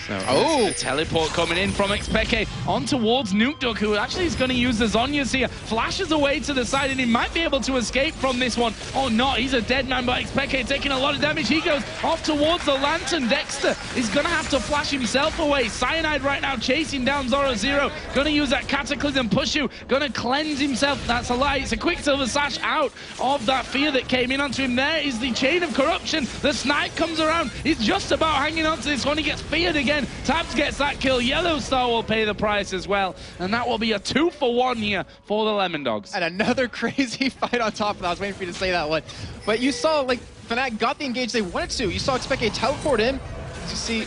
So, a teleport coming in from Expeke on towards Nukeduck, who actually is going to use the Zhonya's here. Flashes away to the side, and he might be able to escape from this one. Oh, not. He's a dead man, but Expeke taking a lot of damage. He goes off towards the Lantern. Dexter is going to have to flash himself away. Cyanide right now chasing down 0-0. Going to use that Cataclysm Pushu. Going to cleanse himself. That's a lie. It's a Quicksilver Sash out of that fear that came in onto him. There is the Chain of Corruption. The Snipe comes around. He's just about hanging on to this one. He gets feared again. Tabs gets that kill. Yellowstar will pay the price as well. And that will be a 2-for-1 here for the Lemondogs. And another crazy fight on top of that. I was waiting for you to say that one. But you saw, like, Fnatic got the engage they wanted to. You saw Expect a teleport in. As you see,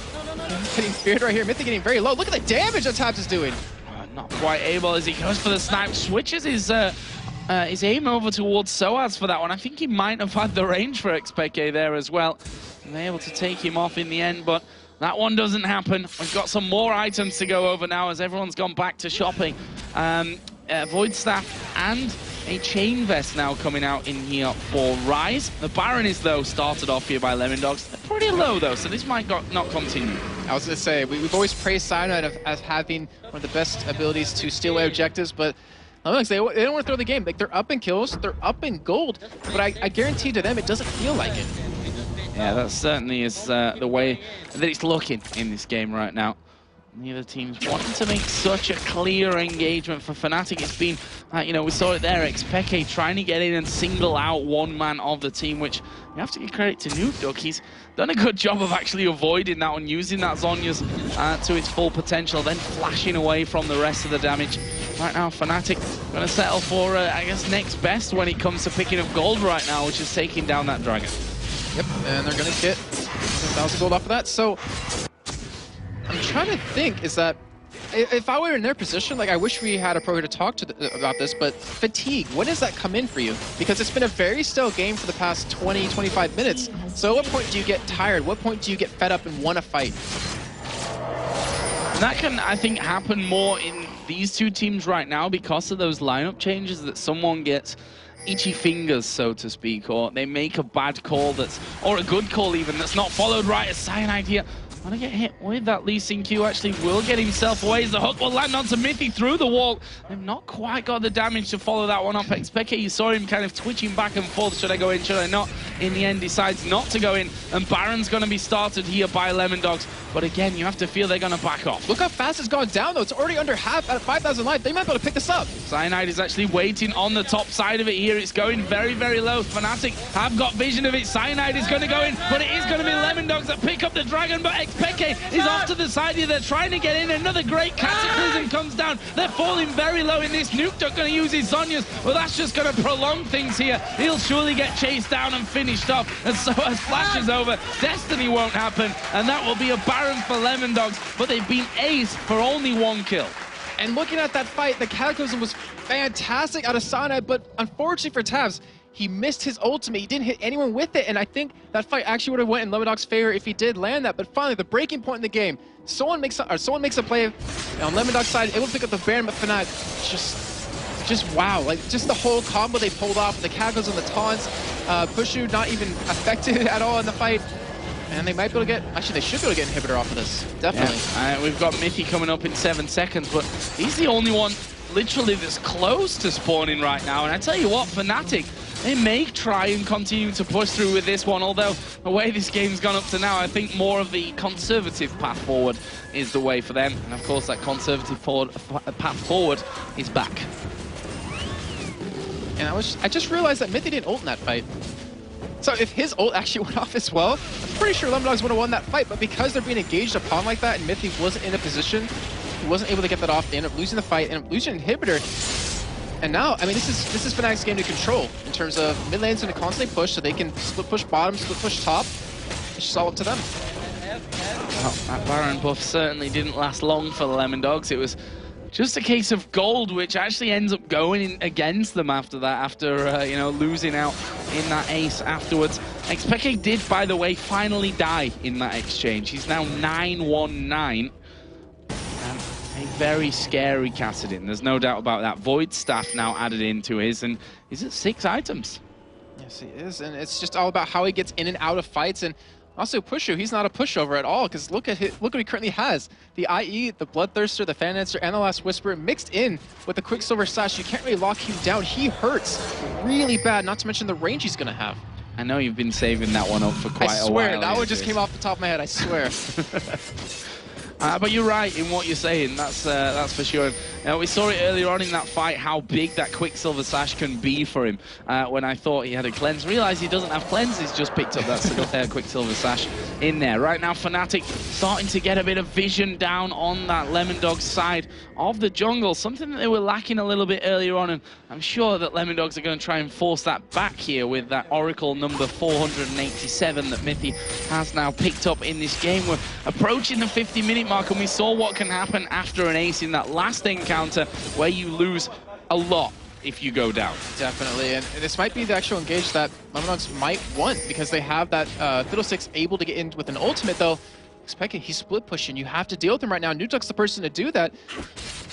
getting feared right here. Mythic getting very low. Look at the damage that Tabs is doing. Not quite able as he goes for the snipe. Switches his aim over towards Soaz for that one. I think he might have had the range for Expect there as well. And they're able to take him off in the end, but that one doesn't happen. We've got some more items to go over now as everyone's gone back to shopping. Void Staff and a Chain Vest now coming out in here for Ryze. The Baron is, though, started off here by Lemondogs. They're pretty low, though, so this might not continue. I was going to say, we've always praised Cyanide as having one of the best abilities to steal away objectives, but Lemondogs, they don't want to throw the game. Like, they're up in kills, they're up in gold, but I guarantee to them it doesn't feel like it. Yeah, that certainly is the way that it's looking in this game right now. Neither team's wanting to make such a clear engagement for Fnatic. It's been, you know, we saw it there, Expeke trying to get in and single out one man of the team, which you have to give credit to Nukeduck. He's done a good job of actually avoiding that one, using that Zhonya's to its full potential, then flashing away from the rest of the damage. Right now, Fnatic going to settle for, I guess, next best when it comes to picking up gold right now, which is taking down that dragon. Yep, and they're going to get 1,000 gold off of that. So I'm trying to think, is that If I were in their position, like I wish we had a pro here to talk to about this, but fatigue, when does that come in for you? Because it's been a very still game for the past 20, 25 minutes. So at what point do you get tired? What point do you get fed up and want to fight? And that can, I think, happen more in these two teams right now because of those lineup changes, that someone gets itchy fingers, so to speak, or they make a bad call that's, or a good call even, that's not followed right. As Cyanide here gonna get hit with that Lee Sin Q, actually will get himself away as the hook will land onto Mithy through the wall. They've not quite got the damage to follow that one up. Xpeke, you saw him kind of twitching back and forth. Should I go in, should I not? In the end, decides not to go in, and Baron's gonna be started here by Lemondogs. But again, you have to feel they're gonna back off. Look how fast it's gone down though. It's already under half at 5,000 life. They might be able to pick this up. Cyanide is actually waiting on the top side of it here. It's going very, very low. Fnatic have got vision of it. Cyanide is gonna go in, but it is gonna be Lemondogs that pick up the dragon, but Xpeke is off to the side here. They're trying to get in. Another great cataclysm comes down. They're falling very low in this. Nuke Duck going to use his Zhonya's, but that's just going to prolong things here. He'll surely get chased down and finished off. And so as Flash is over, Destiny won't happen, and that will be a Baron for Lemondogs, but they've been ace for only 1 kill. And looking at that fight, the cataclysm was fantastic out of Cyanide, but unfortunately for Tabs, he missed his ultimate. He didn't hit anyone with it, and I think that fight actually would have went in Lemondogs' favor if he did land that. But finally, the breaking point in the game, someone makes a play on Lemondogs' side, able to pick up the Baron, but Fnatic just wow, like just the whole combo they pulled off, the Cataclysm, the taunts, Pushu not even affected at all in the fight. And they might be able to get, actually they should be able to get Inhibitor off of this, definitely. Yeah. We've got Mithy coming up in 7 seconds, but he's the only one literally that's close to spawning right now. And I tell you what, Fnatic, they may try and continue to push through with this one, although the way this game's gone up to now, I think more of the conservative path forward is the way for them. And of course, that conservative path forward is back. And I just realized that Mithy didn't ult in that fight. So if his ult actually went off as well, I'm pretty sure Lemondogs would have won that fight, but because they're being engaged upon like that and Mithy wasn't in a position, he wasn't able to get that off, they end up losing the fight, end up losing Inhibitor. And now, I mean, this is Fnatic's game to control in terms of mid lane's going to constantly push, so they can split push bottom, split push top. It's just all up to them. Well, that Baron buff certainly didn't last long for the Lemondogs. It was just a case of gold, which actually ends up going in against them after that, after you know, losing out in that ace afterwards. Xpeke did, by the way, finally die in that exchange. He's now 9-1-9. A very scary Kassadin, there's no doubt about that. Void Staff now added into his, and he's at 6 items. Yes, he is, and it's just all about how he gets in and out of fights. And also Pushu, he's not a pushover at all, because look what he currently has. The IE, the Bloodthirster, the Fan Answer, and the Last Whisper mixed in with the Quicksilver Slash. You can't really lock him down. He hurts really bad, not to mention the range he's going to have. I know you've been saving that one up for quite a while. I swear, that one just came off the top of my head, I swear. But you're right in what you're saying, that's for sure. We saw it earlier on in that fight, how big that Quicksilver Sash can be for him. When I thought he had a cleanse, realized he doesn't have cleanse, he's just picked up that Quicksilver Sash in there. Right now, Fnatic starting to get a bit of vision down on that Lemondogs side of the jungle, something that they were lacking a little bit earlier on, and I'm sure that Lemondogs are going to try and force that back here with that Oracle number 487 that Mithy has now picked up in this game. We're approaching the 50-minute mark, and we saw what can happen after an ace in that last encounter where you lose a lot if you go down. Definitely, and this might be the actual engage that Lemondogs might want, because they have that Fiddlesticks able to get in with an ultimate, though. Xpeke, he's split pushing. You have to deal with him right now. Nuke Duck's the person to do that.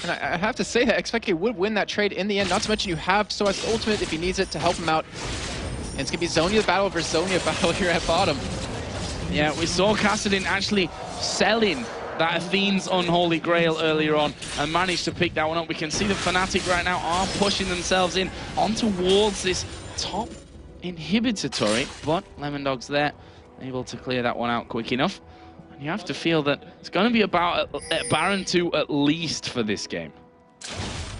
And I have to say that Xpeke would win that trade in the end, not to mention you have SOAS ultimate if he needs it to help him out. And it's going to be Zhonya battle versus Zhonya battle here at bottom. Yeah, we saw Kassadin actually selling that Athene's Unholy Grail earlier on and managed to pick that one up. We can see the Fnatic right now are pushing themselves in on towards this top inhibitor turret, but Lemondogs there, able to clear that one out quick enough. And you have to feel that it's going to be about Baron 2 at least for this game.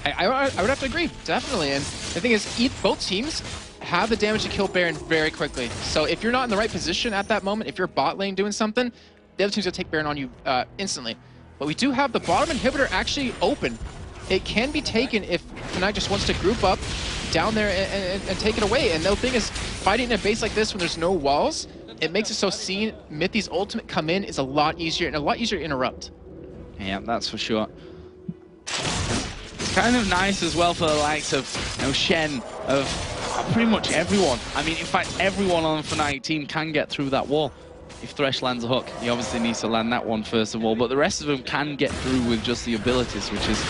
I would have to agree, definitely. And the thing is, both teams have the damage to kill Baron very quickly. So if you're not in the right position at that moment, if you're bot lane doing something, the other team's gonna take Baron on you instantly. But we do have the bottom inhibitor actually open. It can be taken if Fnatic just wants to group up down there and take it away. And the thing is, fighting in a base like this when there's no walls, it makes it so seeing Mithy's ultimate come in is a lot easier and a lot easier to interrupt. Yeah, that's for sure. It's kind of nice as well for the likes of Shen, of pretty much everyone. I mean, in fact, everyone on the Fnatic team can get through that wall. If Thresh lands a hook, he obviously needs to land that one first of all, but the rest of them can get through with just the abilities, which is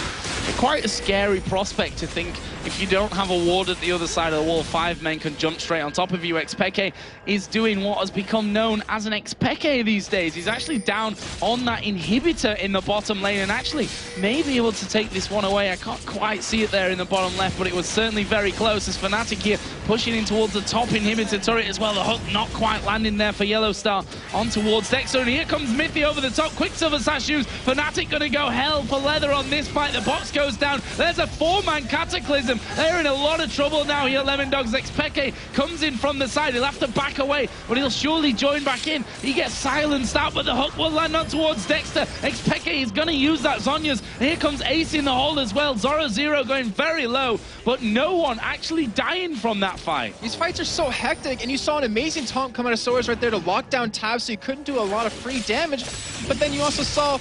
quite a scary prospect to think if you don't have a ward at the other side of the wall, 5 men can jump straight on top of you. Xpeke is doing what has become known as an Xpeke these days. He's actually down on that inhibitor in the bottom lane and actually may be able to take this one away. I can't quite see it there in the bottom left, but it was certainly very close as Fnatic here pushing in towards the top inhibitor turret as well. The hook not quite landing there for Yellowstar on towards Dexter, and here comes Mithy over the top. Quicksilver Sash used. Fnatic gonna go hell for leather on this fight. The box goes down. There's a 4-man Cataclysm. They're in a lot of trouble now here. Lemondogs. Xpeke comes in from the side. He'll have to back away, but he'll surely join back in. He gets silenced out, but the hook will land on towards Dexter. Xpeke is gonna use that Zhonya's. Here comes Ace in the hole as well. Zoro Zero going very low, but no one actually dying from that fight. These fights are so hectic, and you saw an amazing taunt come out of Soaz right there to lock down Tab, so you couldn't do a lot of free damage, but then you also saw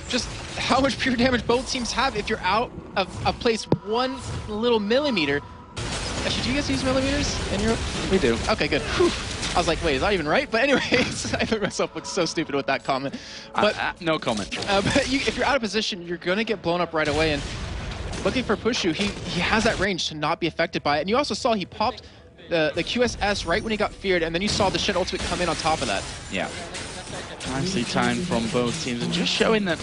just how much pure damage both teams have if you're out of place 1 little millimeter. Actually, do you guys use millimeters in Europe? We do. Okay, good. Whew. I was like, wait, is that even right? But anyways, I made myself look so stupid with that comment. But no comment. But if you're out of position, you're going to get blown up right away, and looking for Pushu, he has that range to not be affected by it. And you also saw he popped the QSS right when he got feared, and then you saw the Shen ultimate come in on top of that. Yeah. Nicely timed from both teams, and just showing that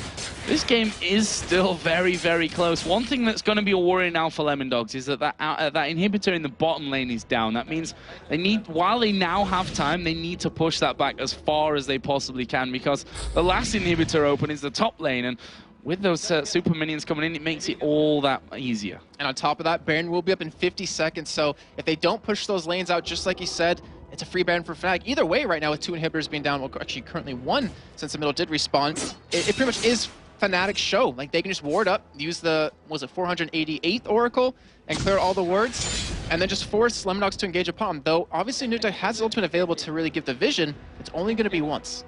this game is still very, very close. One thing that's going to be a worry now for Lemondogs is that that inhibitor in the bottom lane is down. That means they need, while they now have time, they need to push that back as far as they possibly can, because the last inhibitor open is the top lane, and with those super minions coming in, it makes it all that easier. And on top of that, Baron will be up in 50 seconds, so if they don't push those lanes out, just like you said, it's a free Baron for Fnatic. Either way, right now, with 2 inhibitors being down, well, actually currently 1 since the middle did respawn, it pretty much is Fnatic's show. Like, they can just ward up, use the, was it 488th Oracle, and clear all the wards, and then just force Lemondogs to engage upon. Though, obviously, Nuta has ultimate available to really give the vision. It's only going to be once.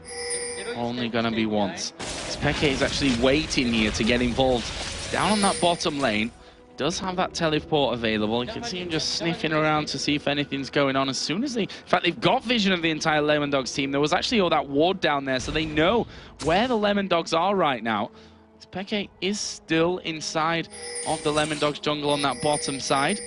Only going to be once. Xpeke is actually waiting here to get involved. He's down on that bottom lane. Does have that teleport available. You can see him just sniffing around to see if anything's going on. As soon as they... In fact, they've got vision of the entire Lemondogs team. There was actually all that ward down there, so they know where the Lemondogs are right now. Xpeke is still inside of the Lemondogs jungle on that bottom side.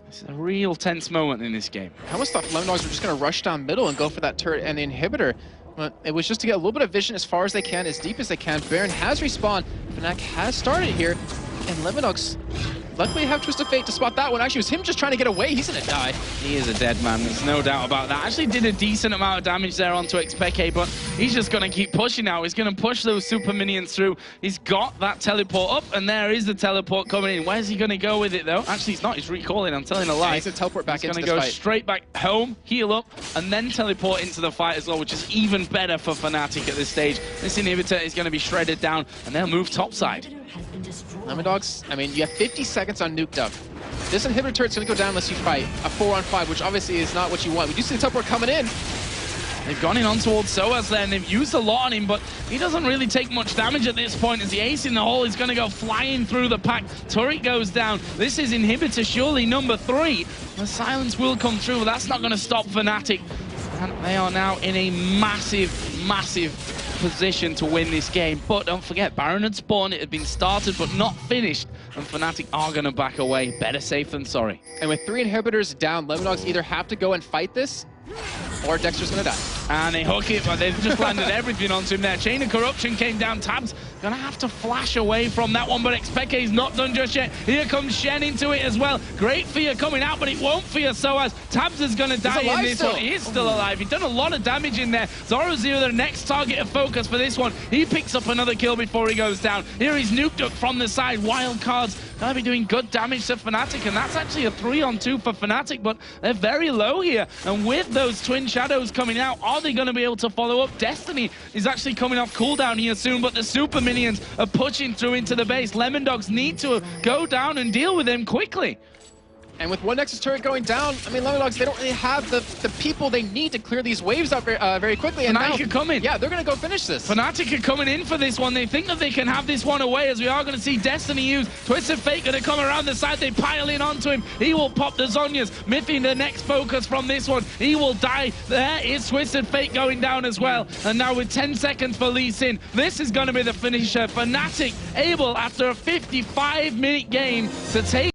It's a real tense moment in this game. I almost thought Lemondogs were just going to rush down middle and go for that turret and the inhibitor. But it was just to get a little bit of vision as far as they can, as deep as they can. Baron has respawned. Fnatic has started here. And Lemondogs luckily have Twist of Fate to spot that one. Actually, it was him just trying to get away. He's going to die. He is a dead man. There's no doubt about that. Actually did a decent amount of damage there onto Xpeke, but he's just going to keep pushing now. He's going to push those super minions through. He's got that teleport up, and there is the teleport coming in. Where's he going to go with it, though? Actually, he's not. He's recalling. I'm telling a lie. Yeah, he's going to teleport back into the fight. He's going to go straight back home, heal up, and then teleport into the fight as well, which is even better for Fnatic at this stage. This inhibitor is going to be shredded down, and they'll move topside. Lemondogs, I mean, you have 50 seconds on Nuked Up. This inhibitor turret's going to go down unless you fight a 4-on-5, which obviously is not what you want. We do see the teleport coming in. They've gone in on towards Soaz there, and they've used a lot on him, but he doesn't really take much damage at this point as the ace in the hole is going to go flying through the pack. Turret goes down. This is inhibitor surely number 3. The silence will come through, but that's not going to stop Fnatic. And they are now in a massive, massive position to win this game. But don't forget, Baron had spawned, it had been started but not finished, and Fnatic are going to back away. Better safe than sorry. And with 3 inhibitors down, Lemondogs either have to go and fight this, or Dexter's going to die. And they hook it, but they've just landed everything onto him there. Chain of Corruption came down. Tab's going to have to flash away from that one, but Xpeke's not done just yet. Here comes Shen into it as well. Great fear coming out, but it won't fear Soaz. Tabs is going to die in this one. He is still alive. He's done a lot of damage in there. Zoro Zero, the next target of focus for this one. He picks up another kill before he goes down. Here he's nuked up from the side. Wild cards going to be doing good damage to Fnatic, and that's actually a 3-on-2 for Fnatic, but they're very low here. And with those twin shadows coming out, are they going to be able to follow up? Destiny is actually coming off cooldown here soon, but the super minions are pushing through into the base. Lemondogs need to go down and deal with them quickly. And with one Nexus turret going down, I mean, Lemondogs, they don't really have the people they need to clear these waves out very quickly. And Fnatic are coming. Yeah, they're going to go finish this. Fnatic are coming in for this one. They think that they can have this one away, as we are going to see Destiny use Twisted Fate going to come around the side. They pile in onto him. He will pop the Zhonya's. Miffy, the next focus from this one. He will die. There is Twisted Fate going down as well. And now with 10 seconds for Lee Sin, this is going to be the finisher. Fnatic able, after a 55-minute game, to take